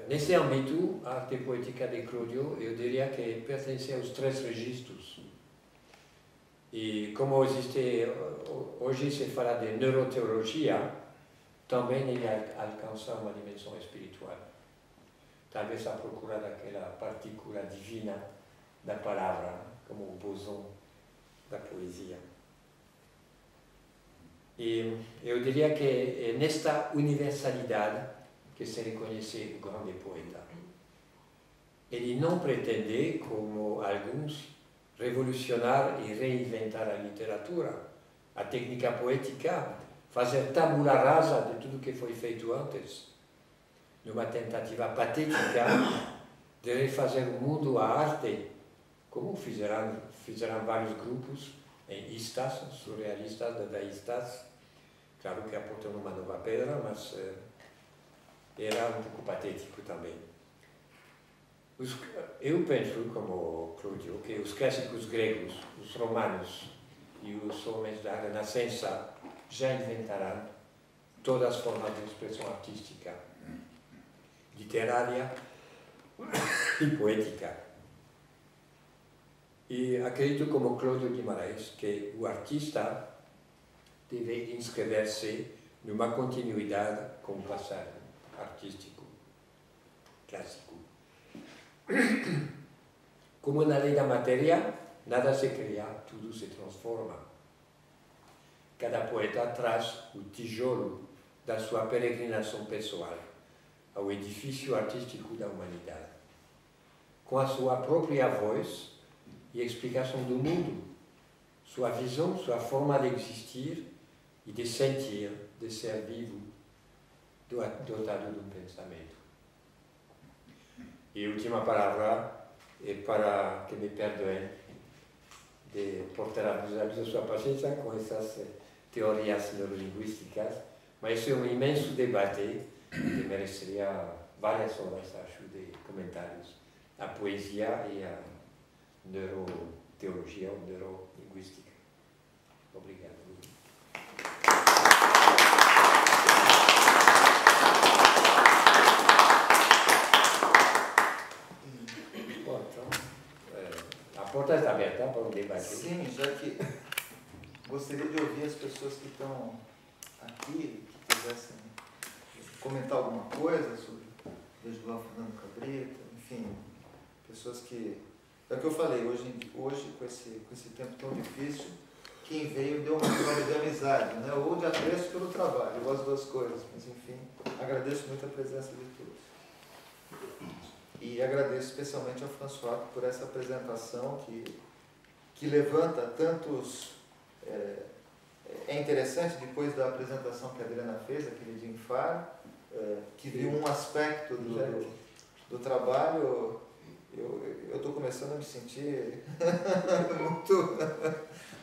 Nesse âmbito, a arte poética de Cláudio, eu diria que pertence aos três registros. E como hoje se fala de neuroteologia, também ele alcança uma dimensão espiritual. Talvez à procura daquela partícula divina da palavra, como o boson da poesia. E eu diria que é nesta universalidade que se reconhece o grande poeta. Ele não pretende, como alguns, revolucionar e reinventar a literatura, a técnica poética, fazer tabula rasa de tudo que foi feito antes, numa tentativa patética de refazer o mundo à arte, como fizeram vários grupos em istas, surrealistas, dadaístas, claro que aportam uma nova pedra, mas era um pouco patético também. Eu penso, como Cláudio, que os clássicos gregos, os romanos e os homens da Renascença já inventaram todas as formas de expressão artística, literária e poética. E acredito, como Cláudio Guimarães, que o artista deve inscrever-se numa continuidade com o passado artístico, clássico. Como na lei da matéria, nada se cria, tudo se transforma. Cada poeta traz o tijolo da sua peregrinação pessoal ao edifício artístico da humanidade, com a sua própria voz e explicação do mundo, sua visão, sua forma de existir e de sentir, de ser vivo, dotado de um pensamento. E a última palavra é para que me perdoem de portar abuso da sua paciência com essas teorias neurolinguísticas, mas isso é um imenso debate que mereceria várias horas, acho, de comentários. A poesia e a neuroteologia ou neurolinguística. Obrigado. A porta está aberta para um debate. Sim, já que gostaria de ouvir as pessoas que estão aqui, que quisessem comentar alguma coisa sobre vejo lá o Fernando Cabrita, enfim, pessoas que... É o que eu falei, hoje com esse tempo tão difícil, quem veio deu uma prova de amizade, né? Ou de apreço pelo trabalho, ou as duas coisas, mas enfim, agradeço muito a presença de todos. E agradeço especialmente ao François por essa apresentação que levanta tantos... É interessante, depois da apresentação que a Adriana fez, aquele dia em Faro, que viu um aspecto do trabalho, eu estou começando a me sentir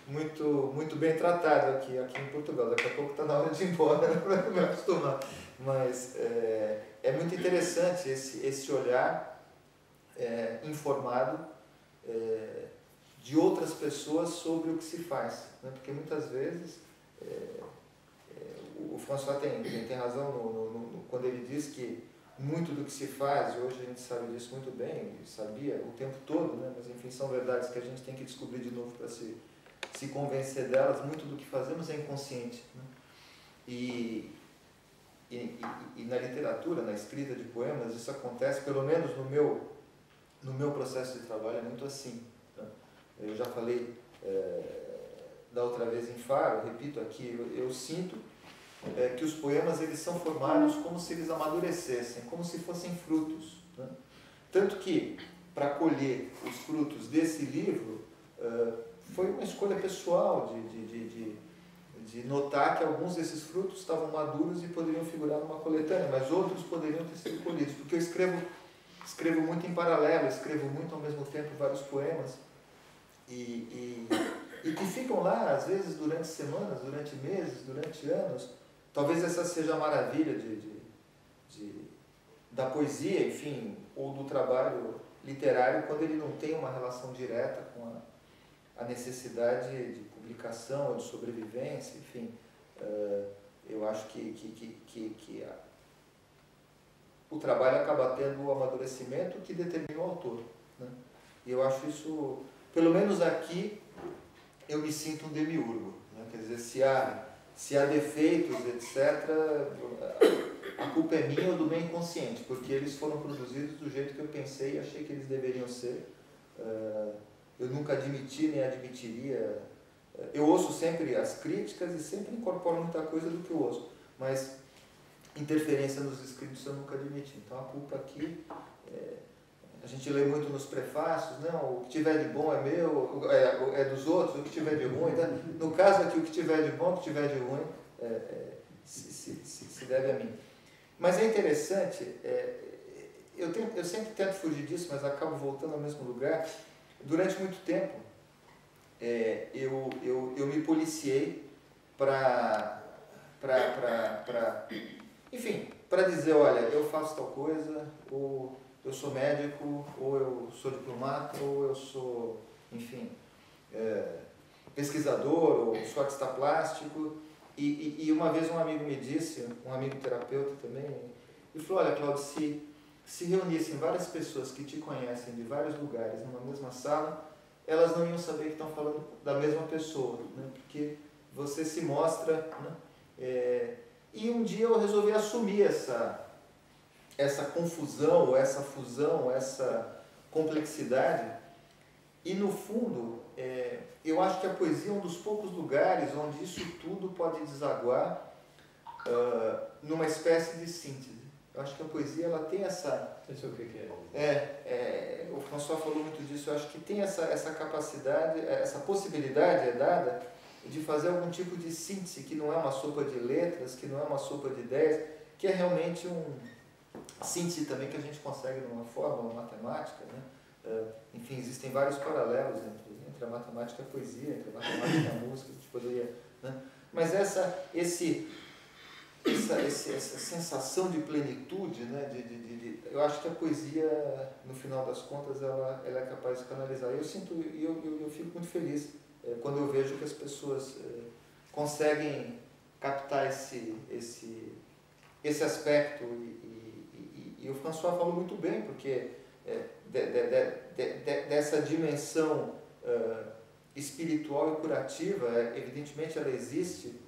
muito bem tratado aqui em Portugal. Daqui a pouco está na hora de ir embora para me acostumar. Mas é muito interessante esse olhar informado de outras pessoas sobre o que se faz, né? Porque muitas vezes o François tem razão quando ele diz que muito do que se faz, e hoje a gente sabe disso muito bem, sabia o tempo todo, né? Mas enfim, são verdades que a gente tem que descobrir de novo para se convencer delas. Muito do que fazemos é inconsciente, né? E na literatura, na escrita de poemas, isso acontece, pelo menos no meu processo de trabalho, é muito assim. Eu já falei da outra vez em Faro, repito aqui, eu sinto que os poemas eles são formados como se eles amadurecessem, como se fossem frutos, né? Tanto que, para colher os frutos desse livro, foi uma escolha pessoal de notar que alguns desses frutos estavam maduros e poderiam figurar numa coletânea, mas outros poderiam ter sido colhidos, porque eu escrevo muito em paralelo, escrevo muito ao mesmo tempo vários poemas, e que ficam lá, às vezes, durante semanas, durante meses, durante anos. Talvez essa seja a maravilha da poesia, enfim, ou do trabalho literário, quando ele não tem uma relação direta com a necessidade de publicação ou de sobrevivência, enfim. Eu acho que o trabalho acaba tendo o amadurecimento que determina o autor, né? E eu acho isso, pelo menos aqui, eu me sinto um demiurgo, né? Quer dizer, se há defeitos, etc., a culpa é minha ou do meu inconsciente, porque eles foram produzidos do jeito que eu pensei e achei que eles deveriam ser. Eu nunca admiti nem admitiria. Eu ouço sempre as críticas e sempre incorporo muita coisa do que eu ouço, mas interferência nos escritos eu nunca admiti. Então a culpa aqui, a gente lê muito nos prefácios, não, o que tiver de bom é meu, é dos outros, o que tiver de ruim, né? No caso aqui, o que tiver de bom, o que tiver de ruim, se deve a mim. Mas é interessante, eu sempre tento fugir disso, mas acabo voltando ao mesmo lugar. Durante muito tempo, eu me policiei enfim, para dizer, olha, eu faço tal coisa, ou eu sou médico, ou eu sou diplomata, ou eu sou, enfim, pesquisador, ou sou artista plástico. E uma vez um amigo me disse, um amigo terapeuta também, ele falou, olha, Cláudio, se reunissem várias pessoas que te conhecem de vários lugares numa mesma sala, elas não iam saber que estão falando da mesma pessoa, né? Porque você se mostra, né? E um dia eu resolvi assumir essa confusão, ou essa fusão, ou essa complexidade, e no fundo, eu acho que a poesia é um dos poucos lugares onde isso tudo pode desaguar numa espécie de síntese. Eu acho que a poesia ela tem essa... Não sei o que é. O François falou muito disso. Eu acho que tem essa capacidade, essa possibilidade é dada de fazer algum tipo de síntese, que não é uma sopa de letras, que não é uma sopa de ideias, que é realmente síntese também que a gente consegue numa fórmula matemática, né? Enfim, existem vários paralelos entre a matemática e a poesia, entre a matemática e a música, a gente poderia, né? Mas essa sensação de plenitude, né? Eu acho que a poesia, no final das contas, ela é capaz de canalizar. Eu sinto, eu fico muito feliz quando eu vejo que as pessoas conseguem captar esse aspecto, e o François falou muito bem, porque dessa dimensão espiritual e curativa, evidentemente ela existe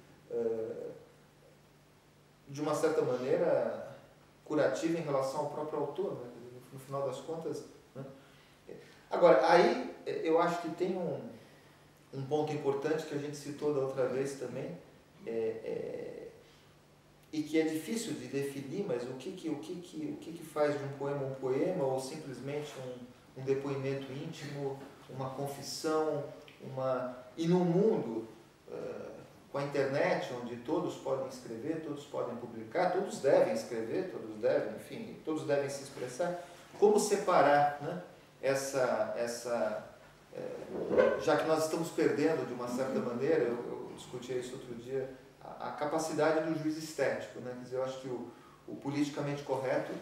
de uma certa maneira curativa em relação ao próprio autor, né? No final das contas, né? Agora, aí eu acho que tem um ponto importante que a gente citou da outra vez também, e que é difícil de definir, mas o que faz de um poema, ou simplesmente um depoimento íntimo, uma confissão, e num mundo com a internet, onde todos podem escrever, todos podem publicar, todos devem escrever, todos devem, enfim, todos devem se expressar, como separar, né, já que nós estamos perdendo de uma certa maneira, eu discuti isso outro dia, a capacidade do juiz estético, né? Quer dizer, eu acho que o politicamente correto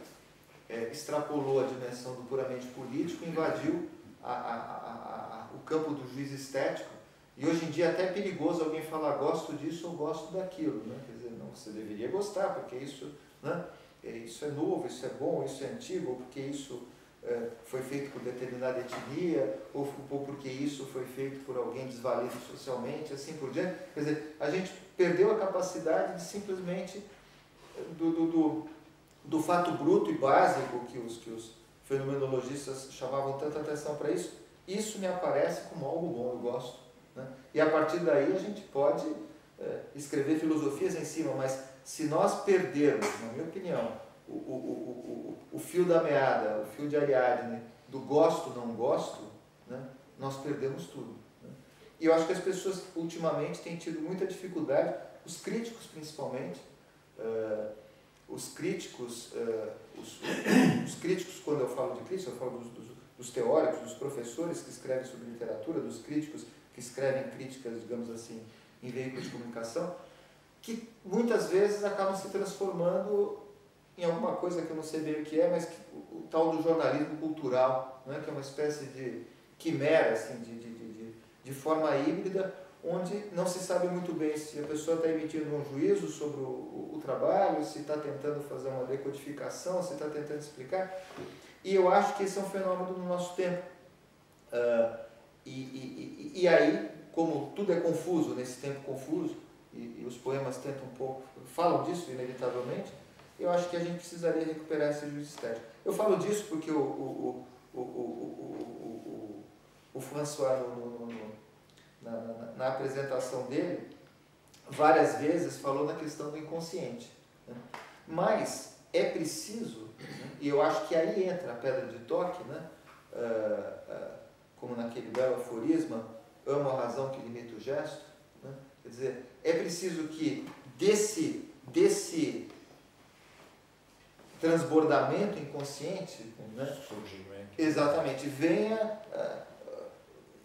extrapolou a dimensão do puramente político, invadiu o campo do juiz estético, e hoje em dia até é perigoso alguém falar gosto disso ou gosto daquilo, né? Quer dizer, não, você deveria gostar, porque isso, né, isso é novo, isso é bom, isso é antigo, ou porque isso foi feito por determinada etnia, ou porque isso foi feito por alguém desvalido socialmente, assim por diante. Quer dizer, a gente perdeu a capacidade de simplesmente do fato bruto e básico que os fenomenologistas chamavam tanta atenção para isso. Isso me aparece como algo bom, eu gosto, né? E a partir daí a gente pode escrever filosofias em cima, mas se nós perdermos, na minha opinião, o fio da meada, o fio de Ariadne, do gosto, não gosto, né, nós perdemos tudo, né? E eu acho que as pessoas ultimamente têm tido muita dificuldade, os críticos principalmente, os críticos, quando eu falo de críticos, eu falo dos teóricos, dos professores que escrevem sobre literatura, dos críticos que escrevem críticas, digamos assim, em veículos de comunicação, que muitas vezes acabam se transformando em alguma coisa que eu não sei bem o que é, mas o tal do jornalismo cultural, né, que é uma espécie de quimera, assim, de forma híbrida, onde não se sabe muito bem se a pessoa está emitindo um juízo sobre o trabalho, se está tentando fazer uma decodificação, se está tentando explicar. E eu acho que esse é um fenômeno do nosso tempo. E aí, como tudo é confuso, nesse tempo confuso, e os poemas tentam um pouco, falam disso inevitavelmente, eu acho que a gente precisaria recuperar esse juízo estético. Eu falo disso porque o François, na apresentação dele, várias vezes falou na questão do inconsciente, né? Mas é preciso, né, e eu acho que aí entra a pedra de toque, né, como naquele belo aforisma, amo a razão que limita o gesto, né? Quer dizer, é preciso que desse transbordamento inconsciente, né, exatamente, venha,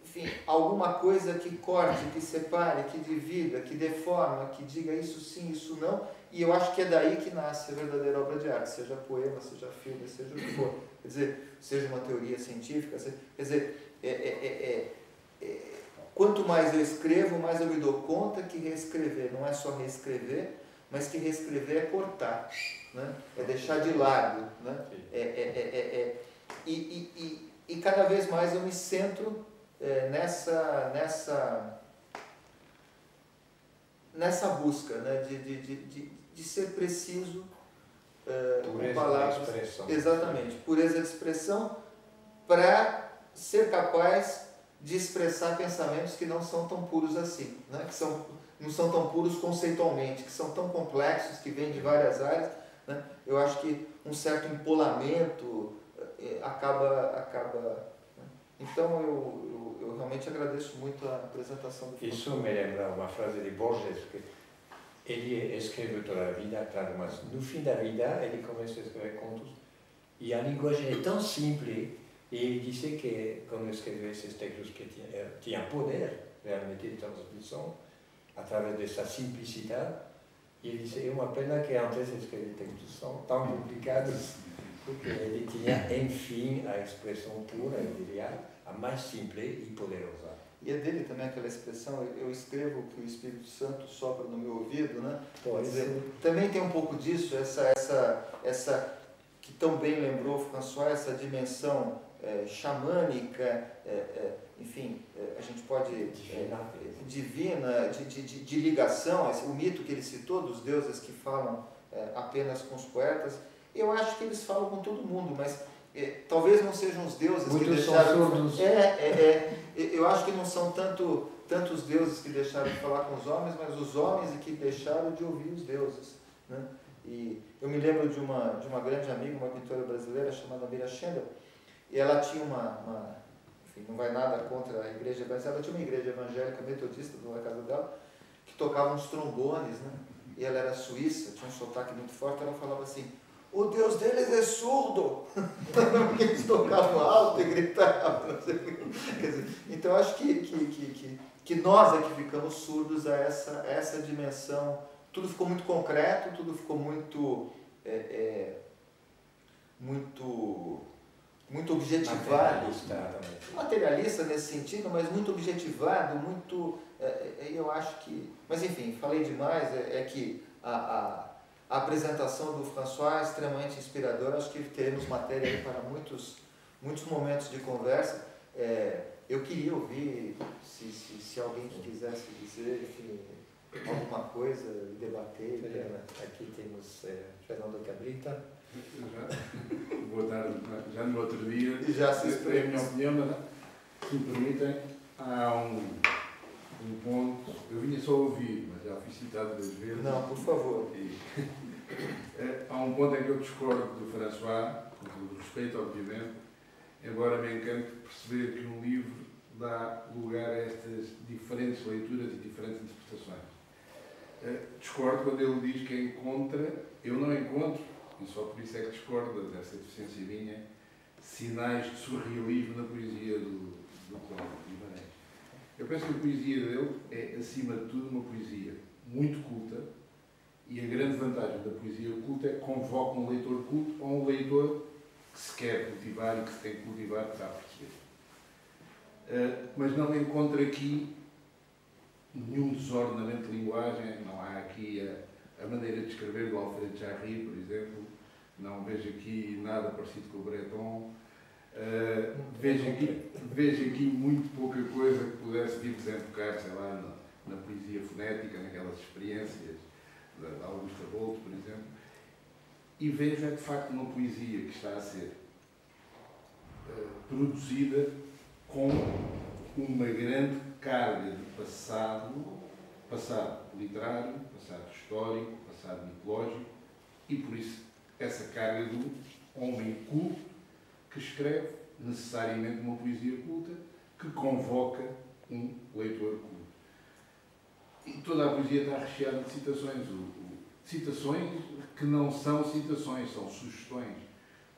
enfim, alguma coisa que corte, que separe, que divida, que deforma, que diga isso sim, isso não, e eu acho que é daí que nasce a verdadeira obra de arte, seja poema, seja filme, seja o que for, quer dizer, seja uma teoria científica, quer dizer, quanto mais eu escrevo, mais eu me dou conta que reescrever não é só reescrever, mas que reescrever é cortar, né? É deixar de lado, né? E cada vez mais eu me centro nessa busca, né? de ser preciso com palavras, exatamente, pureza de expressão, para ser capaz de expressar pensamentos que não são tão puros assim, né? Que não são tão puros conceitualmente, que são tão complexos, que vêm de várias áreas, né? Eu acho que um certo empolamento acaba. Né? Então eu realmente agradeço muito a apresentação do François. Isso me lembra uma frase de Borges, que ele escreveu toda a vida, claro, mas no fim da vida ele começou a escrever contos, e a linguagem é tão simples, e ele disse que quando escreveu esses textos que tinha poder realmente de transmissão, através dessa simplicidade, e ele disse, é uma pena que antes escrever textos são tão complicados, porque ele tinha, enfim, a expressão pura, eu diria, a mais simples e poderosa. E é dele também aquela expressão, eu escrevo que o Espírito Santo sopra no meu ouvido, né? Quer dizer, também tem um pouco disso, essa que tão bem lembrou François, essa dimensão xamânica, enfim, a gente pode... divina, de ligação, o mito que ele citou dos deuses que falam apenas com os poetas, Eu acho que eles falam com todo mundo, mas talvez não sejam os deuses Muitos que deixaram... são surdos. Eu acho que não são tanto os deuses que deixaram de falar com os homens, mas os homens que deixaram de ouvir os deuses, né? E eu me lembro de uma grande amiga, uma pintora brasileira chamada Mira Schender, e ela tinha enfim, não vai nada contra a igreja evangélica, ela tinha uma igreja evangélica metodista na casa dela, que tocava uns trombones, né? E ela era suíça, tinha um sotaque muito forte, ela falava assim: o Deus deles é surdo, porque eles tocavam alto e gritavam. Não sei o quê. Quer dizer, então acho que nós é que ficamos surdos a essa dimensão. Tudo ficou muito concreto, tudo ficou muito objetivado. Materialista nesse sentido, mas muito objetivado, muito... eu acho que... Mas enfim, falei demais, que a apresentação do François é extremamente inspiradora. Acho que teremos matéria aí para muitos momentos de conversa. Eu queria ouvir, se alguém quisesse dizer, enfim, alguma coisa e debater. Aqui temos Fernando Cabrita. Boa tarde. Já no outro dia, E já se é a minha opinião, mas se me permitem, há um ponto, eu vinha só ouvir, mas já fui citado 2 vezes. Não, por favor. Há um ponto em que eu discordo do François, com todo o respeito, obviamente, embora me encante perceber que um livro dá lugar a estas diferentes leituras e diferentes interpretações. Discordo quando ele diz que encontra, eu não encontro, e só por isso é que discordo dessa deficiência minha, sinais de surrealismo na poesia do Cláudio Guimarães. Eu penso que a poesia dele é, acima de tudo, uma poesia muito culta, e a grande vantagem da poesia culta é que convoca um leitor culto ou um leitor que se quer cultivar e que se tem que cultivar para perceber. Mas não encontro aqui nenhum desordenamento de linguagem, não há aqui a maneira de escrever do Alfred Jarry, por exemplo, não vejo aqui nada parecido com o Breton, vejo aqui muito pouca coisa que pudesse vir desembocar, sei lá, na poesia fonética, naquelas experiências da Augusta Bolt, por exemplo, e vejo de facto uma poesia que está a ser produzida com uma grande carga de passado literário, passado histórico, passado mitológico, e por isso essa carga do homem culto que escreve necessariamente uma poesia culta que convoca um leitor culto. E toda a poesia está recheada de citações. Citações que não são citações, são sugestões.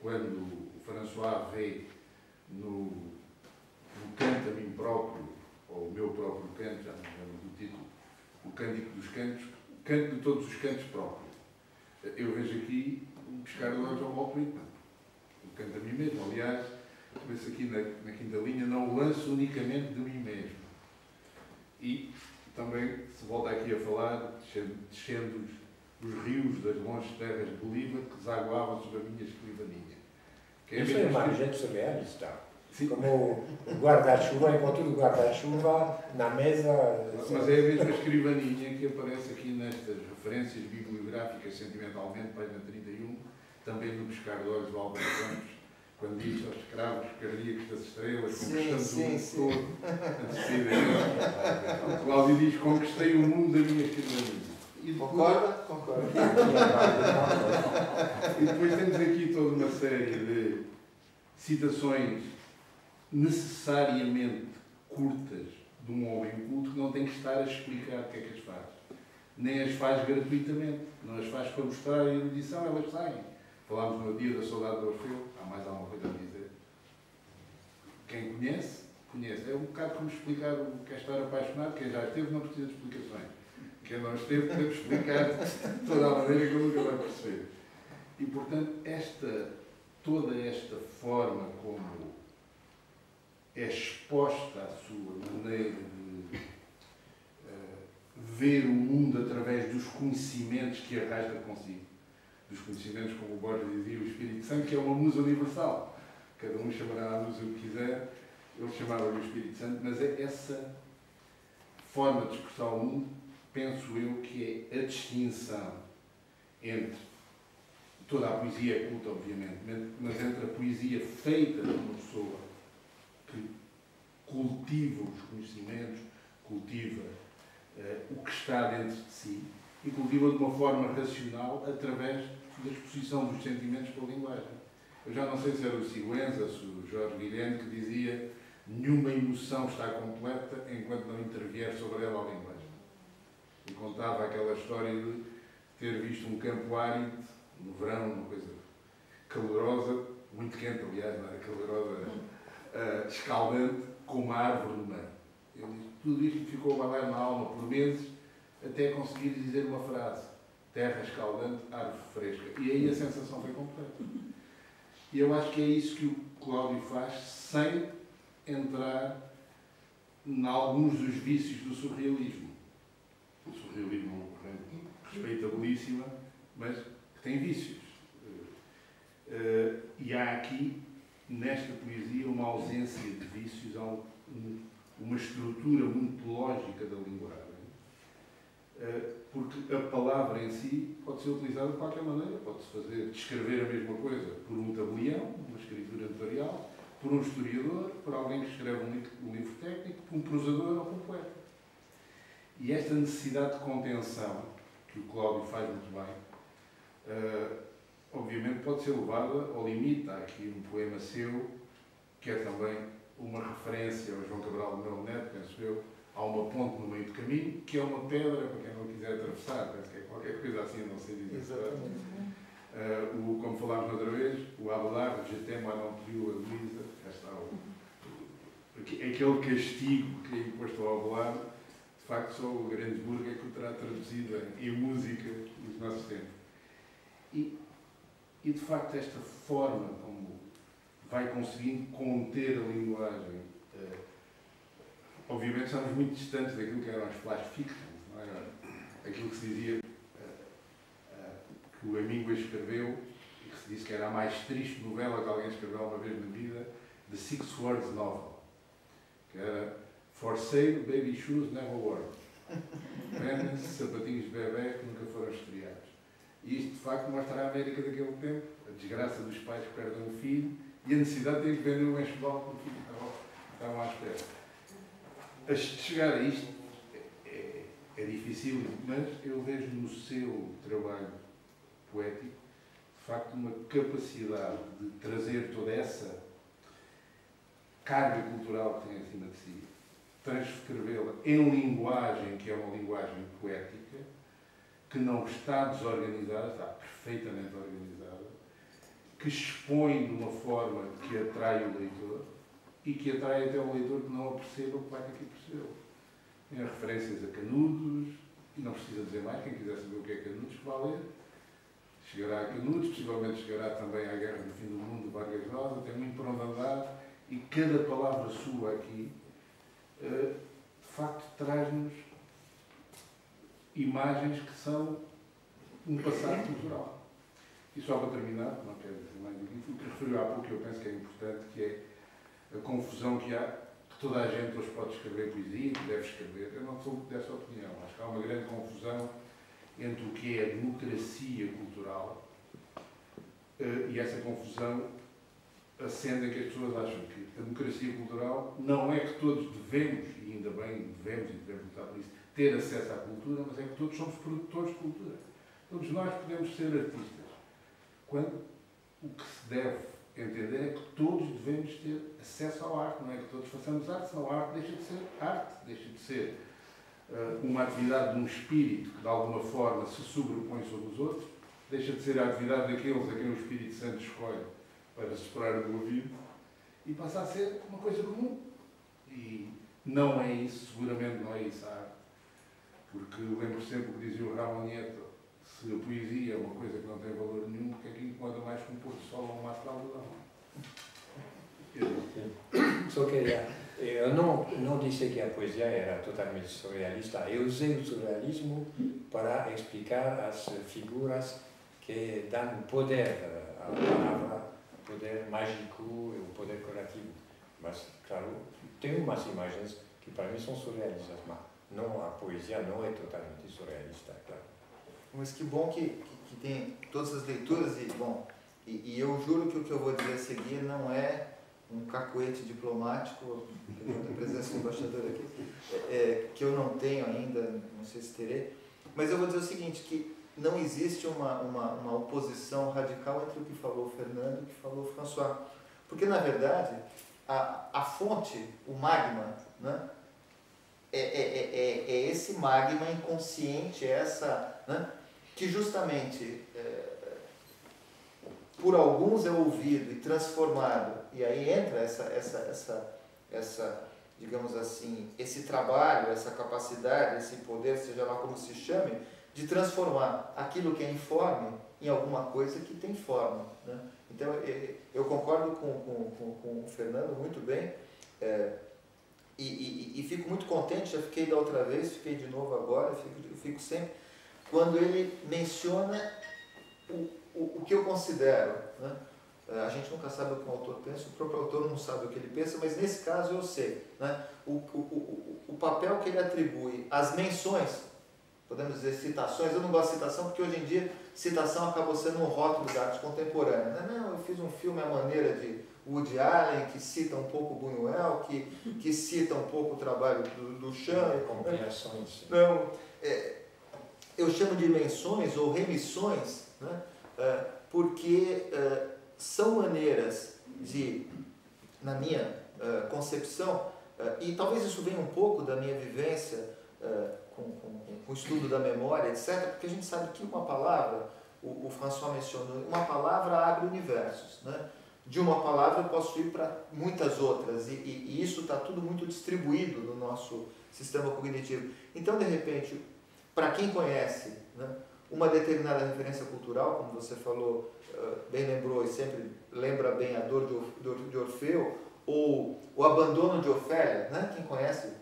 Quando o François vê no Canto a mim próprio, ou o meu próprio canto, já não me lembro do título, o Cântico dos Cantos, o canto de todos os cantos próprios. Eu vejo aqui um pescar de olhos ao Walt Whitman. O canto a mim mesmo, aliás, vê-se aqui na quinta linha, não o lanço unicamente de mim mesmo. E também se volta aqui a falar, descendo os rios das longes terras de Bolívar que desaguavam sobre a minha escrivaninha. Isso é uma gente surrealista. Como o guarda-chuva, enquanto o guarda-chuva na mesa... Mas é a mesma escrivaninha que aparece aqui nestas referências bibliográficas, sentimentalmente, página 31, também no Pescar de Olhos do Álvaro Campos, quando diz aos escravos cardíacos das estrelas, conquistando o mundo todo. O Cláudio diz: conquistei o mundo da minha escrivaninha. E depois, Concordo. E depois temos aqui toda uma série de citações necessariamente curtas de um homem culto que não tem que estar a explicar o que é que as faz. Nem as faz gratuitamente. Não as faz para mostrar a erudição, elas saem. Falámos no dia da saudade do Orfeu. Há mais alguma coisa a dizer? Quem conhece, conhece. É um bocado como explicar o que é estar apaixonado. Quem já esteve não precisa de explicações. Quem não esteve tem de explicar toda a maneira que nunca vai perceber. E, portanto, toda esta forma como é exposta à sua maneira de ver o mundo através dos conhecimentos que arrasta consigo. Dos conhecimentos, como o Borges dizia, o Espírito Santo, que é uma musa universal. Cada um chamará a musa o que quiser, ele chamava-lhe o Espírito Santo, mas é essa forma de expressar o mundo, penso eu, que é a distinção entre toda a poesia é culta, obviamente, mas entre a poesia feita por uma pessoa que cultiva os conhecimentos, cultiva o que está dentro de si e cultiva de uma forma racional através da exposição dos sentimentos pela linguagem. Eu já não sei se era o Sigüenza, se o Jorge Guilherme, que dizia: nenhuma emoção está completa enquanto não intervier sobre ela a linguagem. E contava aquela história de ter visto um campo árido no verão, uma coisa calorosa, muito quente, aliás, não era calorosa, era escaldante, com uma árvore no meio. Ele diz: tudo isto ficou a bailar na alma por meses, até conseguir dizer uma frase: terra escaldante, árvore fresca. E aí a sensação foi completa. E eu acho que é isso que o Cláudio faz, sem entrar em alguns dos vícios do surrealismo. O surrealismo é uma corrente respeitabilíssima, mas que tem vícios. E há aqui, nesta poesia, uma ausência de vícios, há uma estrutura muito lógica da linguagem. Porque a palavra em si pode ser utilizada de qualquer maneira. Pode-se fazer, descrever a mesma coisa por um tabelião, uma escritura notarial, por um historiador, por alguém que escreve um livro técnico, por um prosador ou por um poeta. E esta necessidade de contenção, que o Cláudio faz muito bem, obviamente pode ser levada ao limite. Há aqui um poema seu, que é também uma referência ao João Cabral de Melo Neto, penso eu. Há uma ponte no meio do caminho, que é uma pedra para quem não quiser atravessar, penso que é qualquer coisa assim, não sei dizer. Exatamente. Como falámos outra vez, o Abelard, Je t'aime, I don't you, a Luísa, cá está aquele castigo que é imposto ao Abelard. De facto, só o Gainsbourg é que o terá traduzido em música nos nossos tempos. E de facto, esta forma como vai conseguindo conter a linguagem, obviamente estamos muito distantes daquilo que eram as flash fictions, não é? Aquilo que se dizia que o Hemingway escreveu e que se disse que era a mais triste novela que alguém escreveu uma vez na vida, The Six Words Novel, que era For Sale, Baby Shoes Never Worn. Apenas sapatinhos de bebê que nunca foram estreados. E isto, de facto, mostra a América daquele tempo, a desgraça dos pais que perdem o filho e a necessidade de ter que vender um enxoval para o filho estavam à espera. A chegar a isto é difícil, mas eu vejo no seu trabalho poético, de facto, uma capacidade de trazer toda essa carga cultural que tem acima de si, transcrevê-la em linguagem que é uma linguagem poética, que não está desorganizada, está perfeitamente organizada, que expõe de uma forma que atrai o leitor e que atrai até um leitor que não a perceba o que vai ter que perceber. Tem referências a Canudos, e não precisa dizer mais, quem quiser saber o que é Canudos, que vai ler. Chegará a Canudos, possivelmente chegará também à Guerra do Fim do Mundo, de Vargas Llosa, tem muito por onde andar, e cada palavra sua aqui, de facto, traz-nos imagens que são um passado cultural. E só para terminar, não quero dizer mais do que o que referiu há pouco, eu penso que é importante, que é a confusão que há, que toda a gente hoje pode escrever poesia, que deve escrever. Eu não sou dessa opinião. Acho que há uma grande confusão entre o que é a democracia cultural e essa confusão acende que as pessoas acham que a democracia cultural não é que todos devemos, e ainda bem devemos e devemos lutar por isso, ter acesso à cultura, mas é que todos somos produtores de cultura. Todos nós podemos ser artistas. Quando o que se deve entender é que todos devemos ter acesso à arte, não é que todos façamos arte, senão a arte deixa de ser arte, deixa de ser uma atividade de um espírito que de alguma forma se sobrepõe sobre os outros, deixa de ser a atividade daqueles a quem o Espírito Santo escolhe para soprar o ouvido e passa a ser uma coisa comum. E não é isso, seguramente não é isso a arte. Porque lembro sempre o que dizia o Ramon Nieto: se a poesia é uma coisa que não tem valor nenhum, porque é que incomoda mais que um pôr do sol ou um maço de algodão? Só queria, eu não disse que a poesia era totalmente surrealista. Eu usei o surrealismo para explicar as figuras que dão poder à palavra, poder mágico e o poder curativo. Mas, claro, tem umas imagens que para mim são surrealistas, mas não, a poesia não é totalmente surrealista, claro. Mas que bom que que tem todas as leituras e, bom, e eu juro que o que eu vou dizer a seguir não é um cacuete diplomático, a presença do embaixador aqui, que eu não tenho ainda, não sei se terei, mas eu vou dizer o seguinte, que não existe uma oposição radical entre o que falou o Fernando e o que falou o François. Porque, na verdade, a fonte, o magma, né, é esse magma inconsciente, né, que justamente por alguns é ouvido e transformado, e aí entra essa, digamos assim, esse trabalho, essa capacidade, esse poder, seja lá como se chame, de transformar aquilo que é informe em alguma coisa que tem forma, né? Então, eu concordo com o Fernando muito bem, e fico muito contente, já fiquei da outra vez, fiquei de novo agora, eu fico sempre, quando ele menciona o que eu considero, né? A gente nunca sabe o que o autor pensa, o próprio autor não sabe o que ele pensa, mas nesse caso eu sei, né? O papel que ele atribui às menções, podemos dizer citações, eu não gosto de citação porque hoje em dia citação acabou sendo um rótulo da arte contemporânea. Não, eu fiz um filme à maneira de Woody Allen, que cita um pouco Buñuel, que cita um pouco o trabalho do Chan. Compreensões. Não, eu chamo de menções ou remissões, né? Porque são maneiras de, na minha concepção, e talvez isso venha um pouco da minha vivência com o estudo da memória, etc., porque a gente sabe que uma palavra, o François mencionou, uma palavra abre universos, né? De uma palavra eu posso ir para muitas outras, e isso está tudo muito distribuído no nosso sistema cognitivo. Então, de repente, para quem conhece, né, uma determinada referência cultural, como você falou, bem lembrou e sempre lembra bem a dor de Orfeu, ou o abandono de Ofélia, né? Quem conhece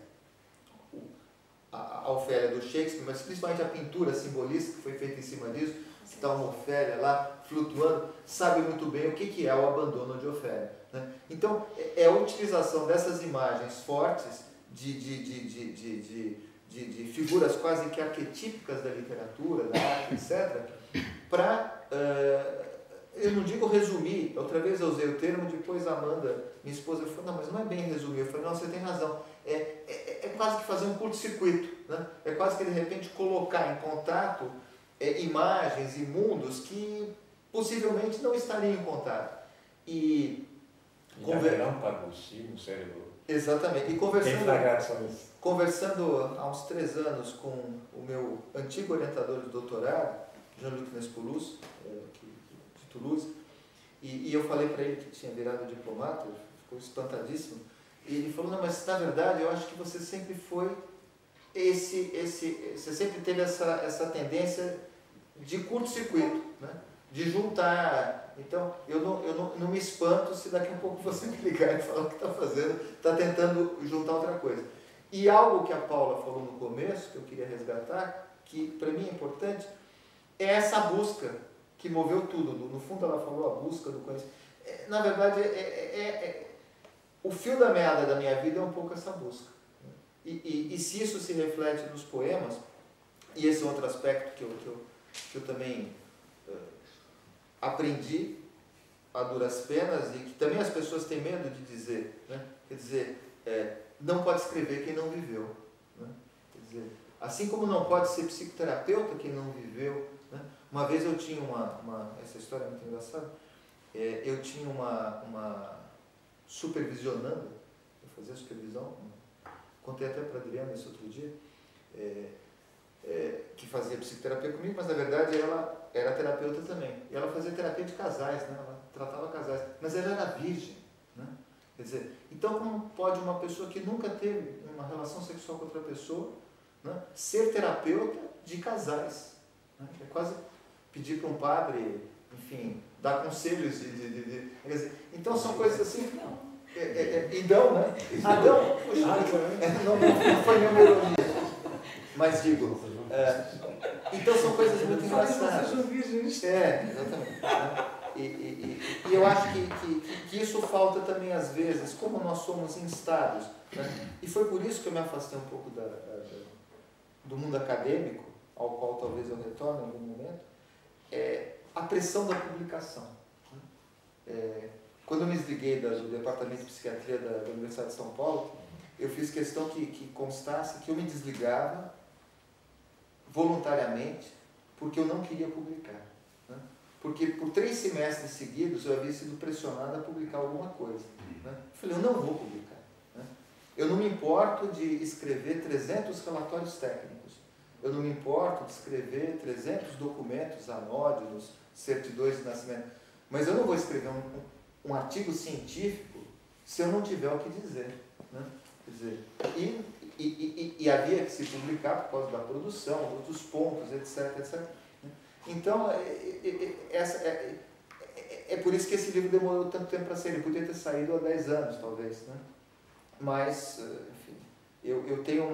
a Ofélia do Shakespeare, mas principalmente a pintura simbolista que foi feita em cima disso, que está uma Ofélia lá flutuando, sabe muito bem o que é o abandono de Ofélia, né? Então, é a utilização dessas imagens fortes de figuras quase que arquetípicas da literatura, da arte, etc., para, eu não digo resumir, outra vez eu usei o termo, depois a Amanda, minha esposa, falou, não, mas não é bem resumir. Eu falei, não, você tem razão, é quase que fazer um curto-circuito, né? É quase que de repente colocar em contato imagens e mundos que possivelmente não estariam em contato. E haverá um paguci no cérebro. Exatamente. E conversando há uns 3 anos com o meu antigo orientador de doutorado, Jean-Luc Nespoulos, de Toulouse, e eu falei para ele que tinha virado diplomata, ele ficou espantadíssimo, e ele falou, não, mas na verdade eu acho que você sempre foi você sempre teve essa tendência de curto-circuito, né? De juntar. Então, eu não me espanto se daqui a pouco você me ligar e falar o que está fazendo, está tentando juntar outra coisa. E algo que a Paula falou no começo, que eu queria resgatar, que para mim é importante, é essa busca que moveu tudo. No fundo, ela falou a busca do conhecimento. Na verdade, o fio da meada da minha vida é um pouco essa busca. E se isso se reflete nos poemas, e esse é outro aspecto que eu também aprendi a duras penas, e que também as pessoas têm medo de dizer, né? Quer dizer, não pode escrever quem não viveu, né? Quer dizer, assim como não pode ser psicoterapeuta quem não viveu, né? Uma vez eu tinha essa história é muito engraçada, eu tinha uma supervisionanda, eu fazia supervisão, contei até para a Adriana isso outro dia, que fazia psicoterapia comigo, mas na verdade ela era terapeuta também. E ela fazia terapia de casais, né? Ela tratava casais, mas ela era virgem, né? Quer dizer, então como pode uma pessoa que nunca teve uma relação sexual com outra pessoa, né, ser terapeuta de casais? Né? É quase pedir para um padre, enfim, dar conselhos quer dizer, então são coisas assim. Idão, né? Adão, puxa, não foi nenhuma ironia. Mas digo, então são coisas muito engraçadas. Exatamente. E eu acho que isso falta também às vezes, como nós somos instados, né? E foi por isso que eu me afastei um pouco do mundo acadêmico, ao qual talvez eu retorne em algum momento, a pressão da publicação. Quando eu me desliguei do Departamento de Psiquiatria da Universidade de São Paulo, eu fiz questão que constasse que eu me desligava voluntariamente porque eu não queria publicar. Né? Porque por 3 semestres seguidos eu havia sido pressionado a publicar alguma coisa. Né? Eu falei, eu não vou publicar. Né? Eu não me importo de escrever 300 relatórios técnicos. Eu não me importo de escrever 300 documentos anódinos, certidões de nascimento. Mas eu não vou escrever um artigo científico se eu não tiver o que dizer. Né? Quer dizer, e havia que se publicar por causa da produção, dos pontos, etc, etc. Então, é por isso que esse livro demorou tanto tempo para sair. Ele podia ter saído há 10 anos, talvez. Né? Mas, enfim, eu tenho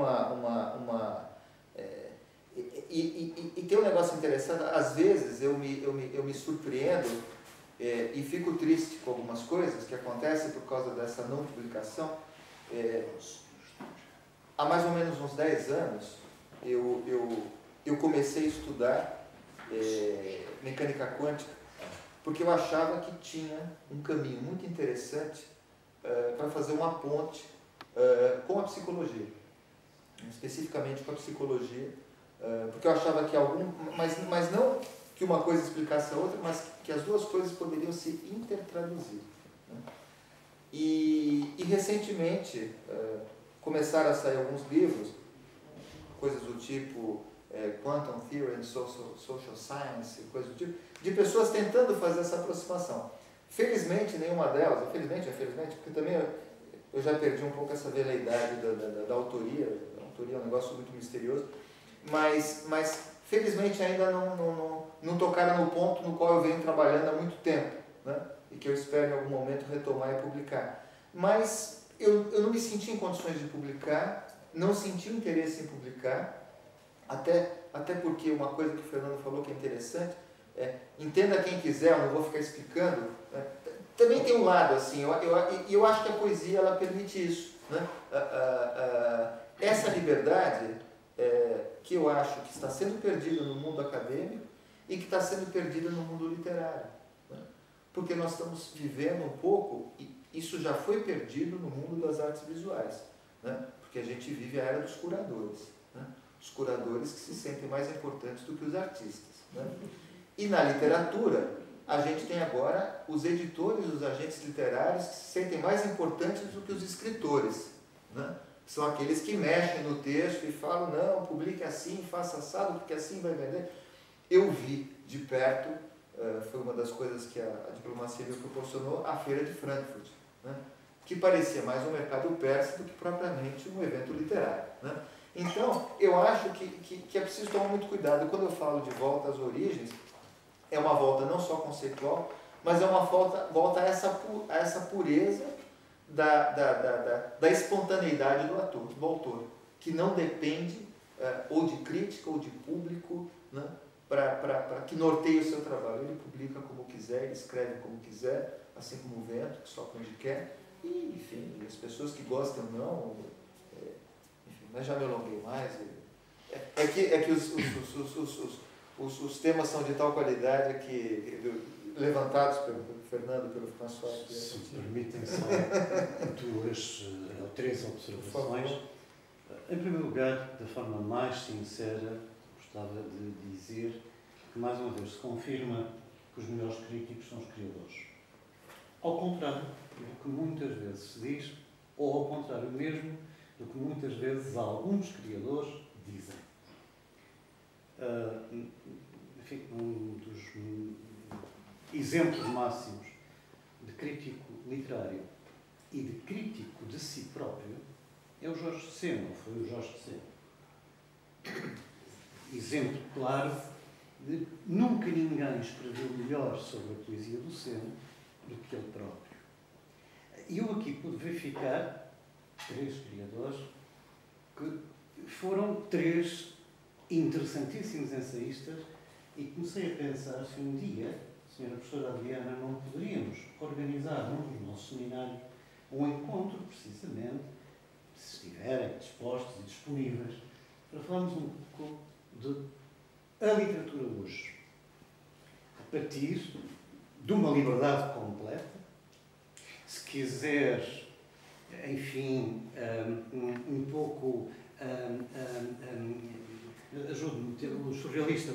e tem um negócio interessante. Às vezes eu me surpreendo e fico triste com algumas coisas que acontecem por causa dessa não publicação. Há mais ou menos uns 10 anos, eu comecei a estudar mecânica quântica, porque eu achava que tinha um caminho muito interessante para fazer uma ponte com a psicologia, especificamente com a psicologia, porque eu achava que mas não que uma coisa explicasse a outra, mas que as duas coisas poderiam se intertraduzir. Né? E recentemente começaram a sair alguns livros, coisas do tipo Quantum Theory and Social Science, coisas do tipo, de pessoas tentando fazer essa aproximação. Felizmente, nenhuma delas, infelizmente, porque também eu já perdi um pouco essa veleidade da autoria. A autoria é um negócio muito misterioso, mas felizmente ainda não tocaram no ponto no qual eu venho trabalhando há muito tempo, né? E que eu espero em algum momento retomar e publicar. Mas eu não me senti em condições de publicar, não senti interesse em publicar, até porque uma coisa que o Fernando falou que é interessante, entenda quem quiser, eu não vou ficar explicando, né? Também tem um lado assim, eu acho que a poesia ela permite isso, né? Essa liberdade que eu acho que está sendo perdida no mundo acadêmico e que está sendo perdida no mundo literário, né? Porque nós estamos vivendo um pouco, e isso já foi perdido no mundo das artes visuais, né? Porque a gente vive a era dos curadores, né? Os curadores que se sentem mais importantes do que os artistas, né? E na literatura, a gente tem agora os editores, os agentes literários que se sentem mais importantes do que os escritores, né? São aqueles que mexem no texto e falam, não, publique assim, faça assado, porque assim vai vender. Eu vi de perto, foi uma das coisas que a diplomacia me proporcionou, a Feira de Frankfurt, né? Que parecia mais um mercado persa do que propriamente um evento literário, né? Então, eu acho que é preciso tomar muito cuidado. Quando eu falo de volta às origens, é uma volta não só conceitual, mas é uma volta a essa pureza da espontaneidade do autor, que não depende ou de crítica ou de público, né, para que norteie o seu trabalho. Ele publica como quiser, ele escreve como quiser, assim como o vento, que sopra onde quer, e enfim, as pessoas que gostam ou não, enfim, mas já me alonguei mais. É que os temas são de tal qualidade levantados pelo Fernando, pelo François. Se permitem só 2 ou 3 observações. Em primeiro lugar, da forma mais sincera, gostava de dizer que, mais uma vez, se confirma que os melhores críticos são os criadores. Ao contrário do que muitas vezes se diz, ou ao contrário mesmo do que muitas vezes alguns criadores dizem. Enfim, um dos exemplos máximos de crítico literário e de crítico de si próprio é o Jorge Seno, foi o Jorge Seno. Exemplo claro de nunca ninguém escreveu melhor sobre a poesia do Seno do que ele próprio. E eu aqui pude verificar 3 criadores que foram 3 interessantíssimos ensaístas e comecei a pensar se um dia, Sra. Professora Adriana, não poderíamos organizar num dos nossos seminários um encontro, precisamente, se estiverem dispostos e disponíveis, para falarmos um pouco de a literatura hoje. partir de uma liberdade completa. Se quiser, enfim, um pouco, ajude-me, o termo surrealista,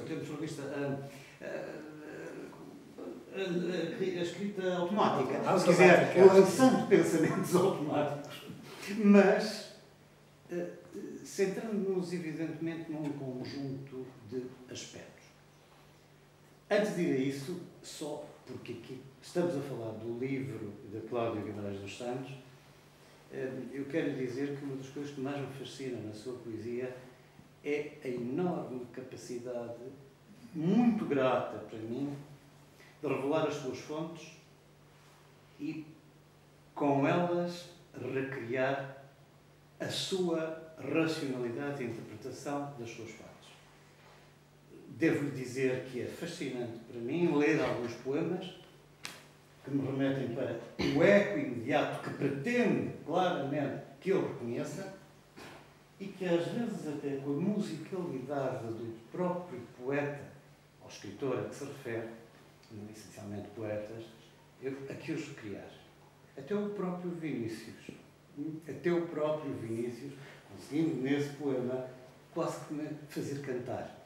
a escrita automática, se quiser, lançando pensamentos automáticos, mas centrando-nos evidentemente num conjunto de aspectos. Antes de ir a isso, só porque aqui estamos a falar do livro de Cláudio Guimarães dos Santos, eu quero dizer que uma das coisas que mais me fascina na sua poesia é a enorme capacidade, muito grata para mim, de revelar as suas fontes e, com elas, recriar a sua racionalidade e interpretação das suas fontes. Devo-lhe dizer que é fascinante para mim ler alguns poemas que me remetem para o eco imediato que pretende claramente que eu reconheça e que às vezes até com a musicalidade do próprio poeta ou escritor a que se refere, essencialmente poetas, a que os criar. Até o próprio Vinícius, conseguindo nesse poema quase que me fazer cantar.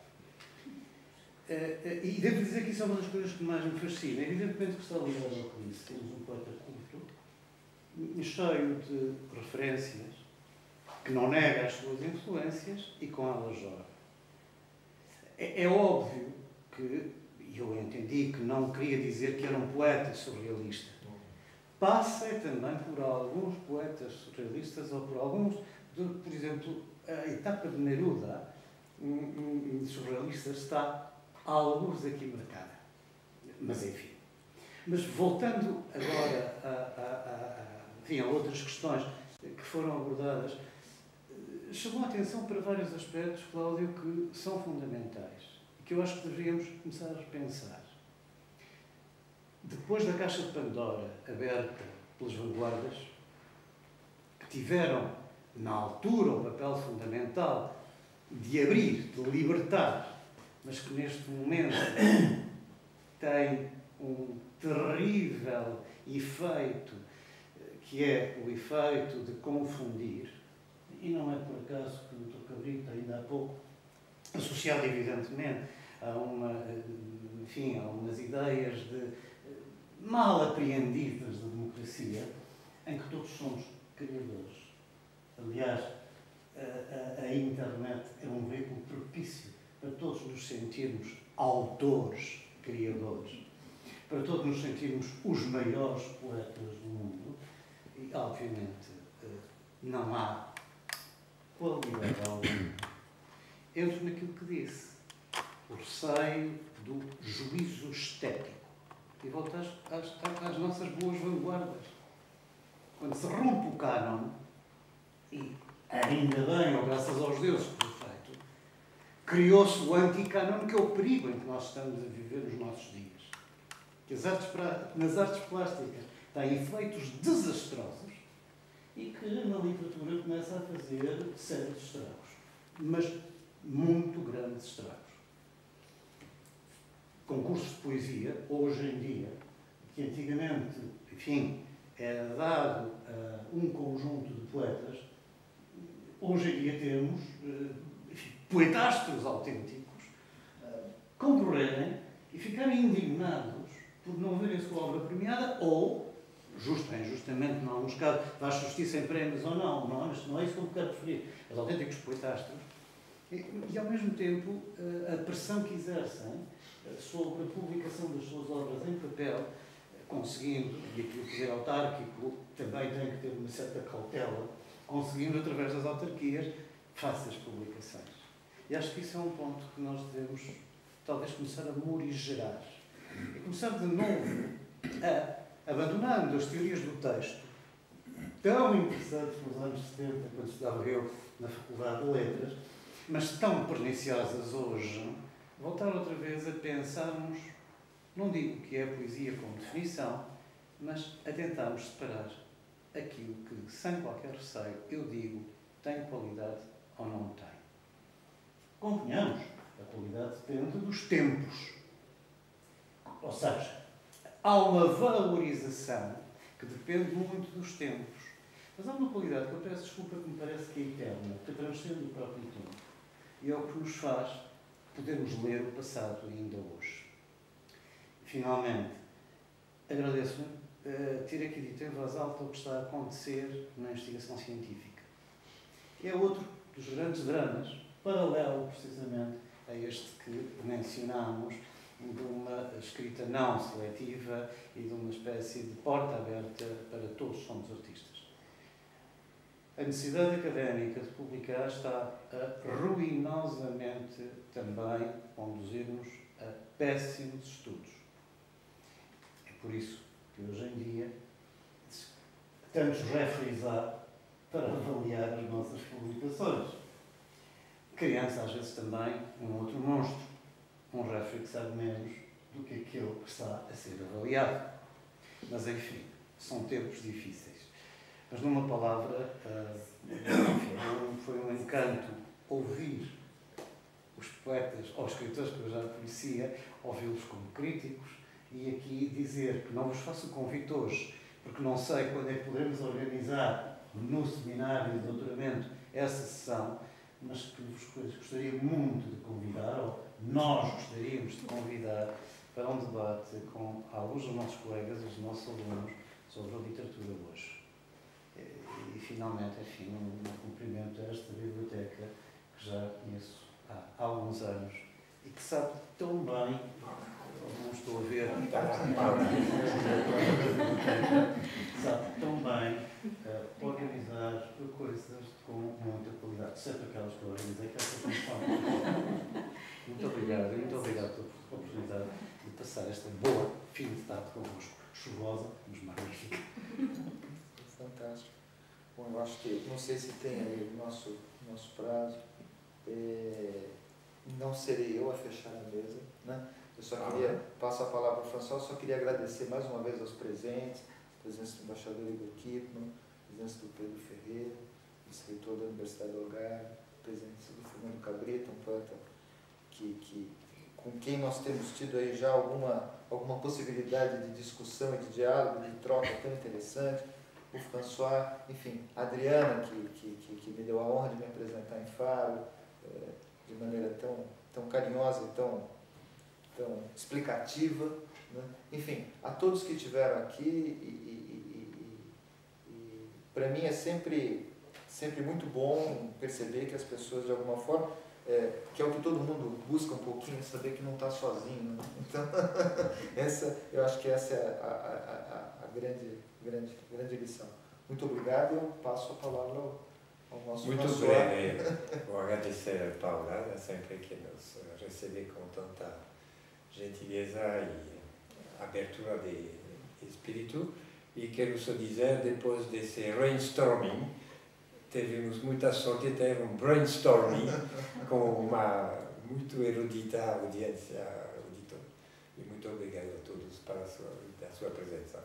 E devo dizer que isso é uma das coisas que mais me fascina. Evidentemente que está ligado ao que disse. Temos um poeta culto, cheio de referências, que não nega as suas influências e com elas joga. É óbvio que, eu entendi que não queria dizer que era um poeta surrealista. Passei também por alguns poetas surrealistas ou por alguns, por exemplo, a etapa de Neruda, surrealista, está há alguns aqui marcada. Mas enfim. Mas voltando agora a outras questões que foram abordadas, chamou a atenção para vários aspectos, Cláudio, que são fundamentais e que eu acho que deveríamos começar a repensar. Depois da caixa de Pandora aberta pelas vanguardas, que tiveram, na altura, o papel fundamental de abrir, de libertar, mas que neste momento tem um terrível efeito, que é o efeito de confundir, e não é por acaso que o Dr. Cabrita, ainda há pouco, associado evidentemente a umas ideias mal apreendidas da democracia, em que todos somos criadores. Aliás, a internet é um veículo propício para todos nos sentirmos autores, criadores, para todos nos sentirmos os maiores poetas do mundo. E, obviamente, não há qualidade alguma. Entro naquilo que disse, o receio do juízo estético. E volto às nossas boas vanguardas. Quando se rompe o cânon, e ainda bem, ou graças aos deuses que foi feito, criou-se o anticânon, que é o perigo em que nós estamos a viver nos nossos dias. Que nas artes plásticas têm efeitos desastrosos e que na literatura começa a fazer sérios estragos, mas muito grandes estragos. Concursos de poesia, hoje em dia, que antigamente, enfim, era dado a um conjunto de poetas, hoje em dia temos poetastros autênticos concorrerem e ficarem indignados por não verem a sua obra premiada ou, justo ou injustamente, em alguns casos, faz justiça em prémios ou não, mas não é isso que eu quero referir. Os autênticos poetastros, e ao mesmo tempo a pressão que exercem sobre a publicação das suas obras em papel, conseguindo, e aqui o poder autárquico também tem que ter uma certa cautela, conseguindo, através das autarquias, fáceis publicações. E acho que isso é um ponto que nós devemos, talvez, começar a morigerar. E começar de novo abandonando as teorias do texto, tão interessantes nos anos 70, quando estudava eu na Faculdade de Letras, mas tão perniciosas hoje, voltar outra vez a pensarmos, não digo que é a poesia como definição, mas a tentarmos separar aquilo que, sem qualquer receio, eu digo, tem qualidade ou não tem. Convenhamos, a qualidade depende dos tempos. Ou seja, há uma valorização que depende muito dos tempos. Mas há uma qualidade que eu peço desculpa que me parece que é eterna, que transcende o próprio tempo. E é o que nos faz podermos ler o passado ainda hoje. Finalmente, agradeço-me ter aqui dito em voz alta o que está a acontecer na investigação científica. É outro dos grandes dramas, paralelo precisamente a este que mencionámos, de uma escrita não seletiva e de uma espécie de porta aberta para todos somos artistas. A necessidade académica de publicar está a ruinosamente também conduzir-nos a péssimos estudos. É por isso que hoje em dia tantos referees há para avaliar as nossas publicações. Criando-se às vezes também um outro monstro, um referee que sabe menos do que aquele que está a ser avaliado. Mas enfim, são tempos difíceis. Mas numa palavra, enfim, foi um encanto ouvir os poetas ou escritores que eu já conhecia, ouvi-los como críticos e aqui dizer que não vos faço o convite hoje, porque não sei quando é que poderemos organizar no seminário de doutoramento essa sessão, mas que vos gostaria muito de convidar, ou nós gostaríamos de convidar para um debate com alguns dos nossos colegas, os nossos alunos, sobre a literatura hoje. E finalmente, enfim, um cumprimento a esta biblioteca que já conheço há alguns anos e que sabe tão bem, não estou a ver, sabe tão bem organizar coisas com muita qualidade, sempre aquelas que eu organizei, que essa função. Muito obrigado pela oportunidade de passar esta boa fim de tarde convosco, chuvosa, mas magnífica. Fantástico. Bom, eu acho que, não sei se tem aí o nosso prazo, não serei eu a fechar a mesa, né? Eu só queria, passo a palavra para o François, só queria agradecer mais uma vez aos presentes, a presença do embaixador Igor Kipman, a presença do Pedro Ferreira, escritor da Universidade do Algarve, a presença do Fernando Cabrita, um poeta com quem nós temos tido aí já alguma possibilidade de discussão e de diálogo, de troca tão interessante, o François, enfim, a Adriana, que me deu a honra de me apresentar em Faro, de maneira tão carinhosa e tão explicativa, né? Enfim, a todos que estiveram aqui para mim é sempre muito bom perceber que as pessoas de alguma forma, que é o que todo mundo busca um pouquinho, saber que não está sozinho, né? Então, eu acho que essa é a grande lição. Muito obrigado, eu passo a palavra ao nosso Muito breve, vou agradecer a Paula, sempre que nos recebe com tanta gentileza e abertura de espírito, e quero só dizer, depois desse brainstorming, tivemos muita sorte de ter um brainstorming com uma muito erudita audiência auditor. E muito obrigado a todos pela sua presença.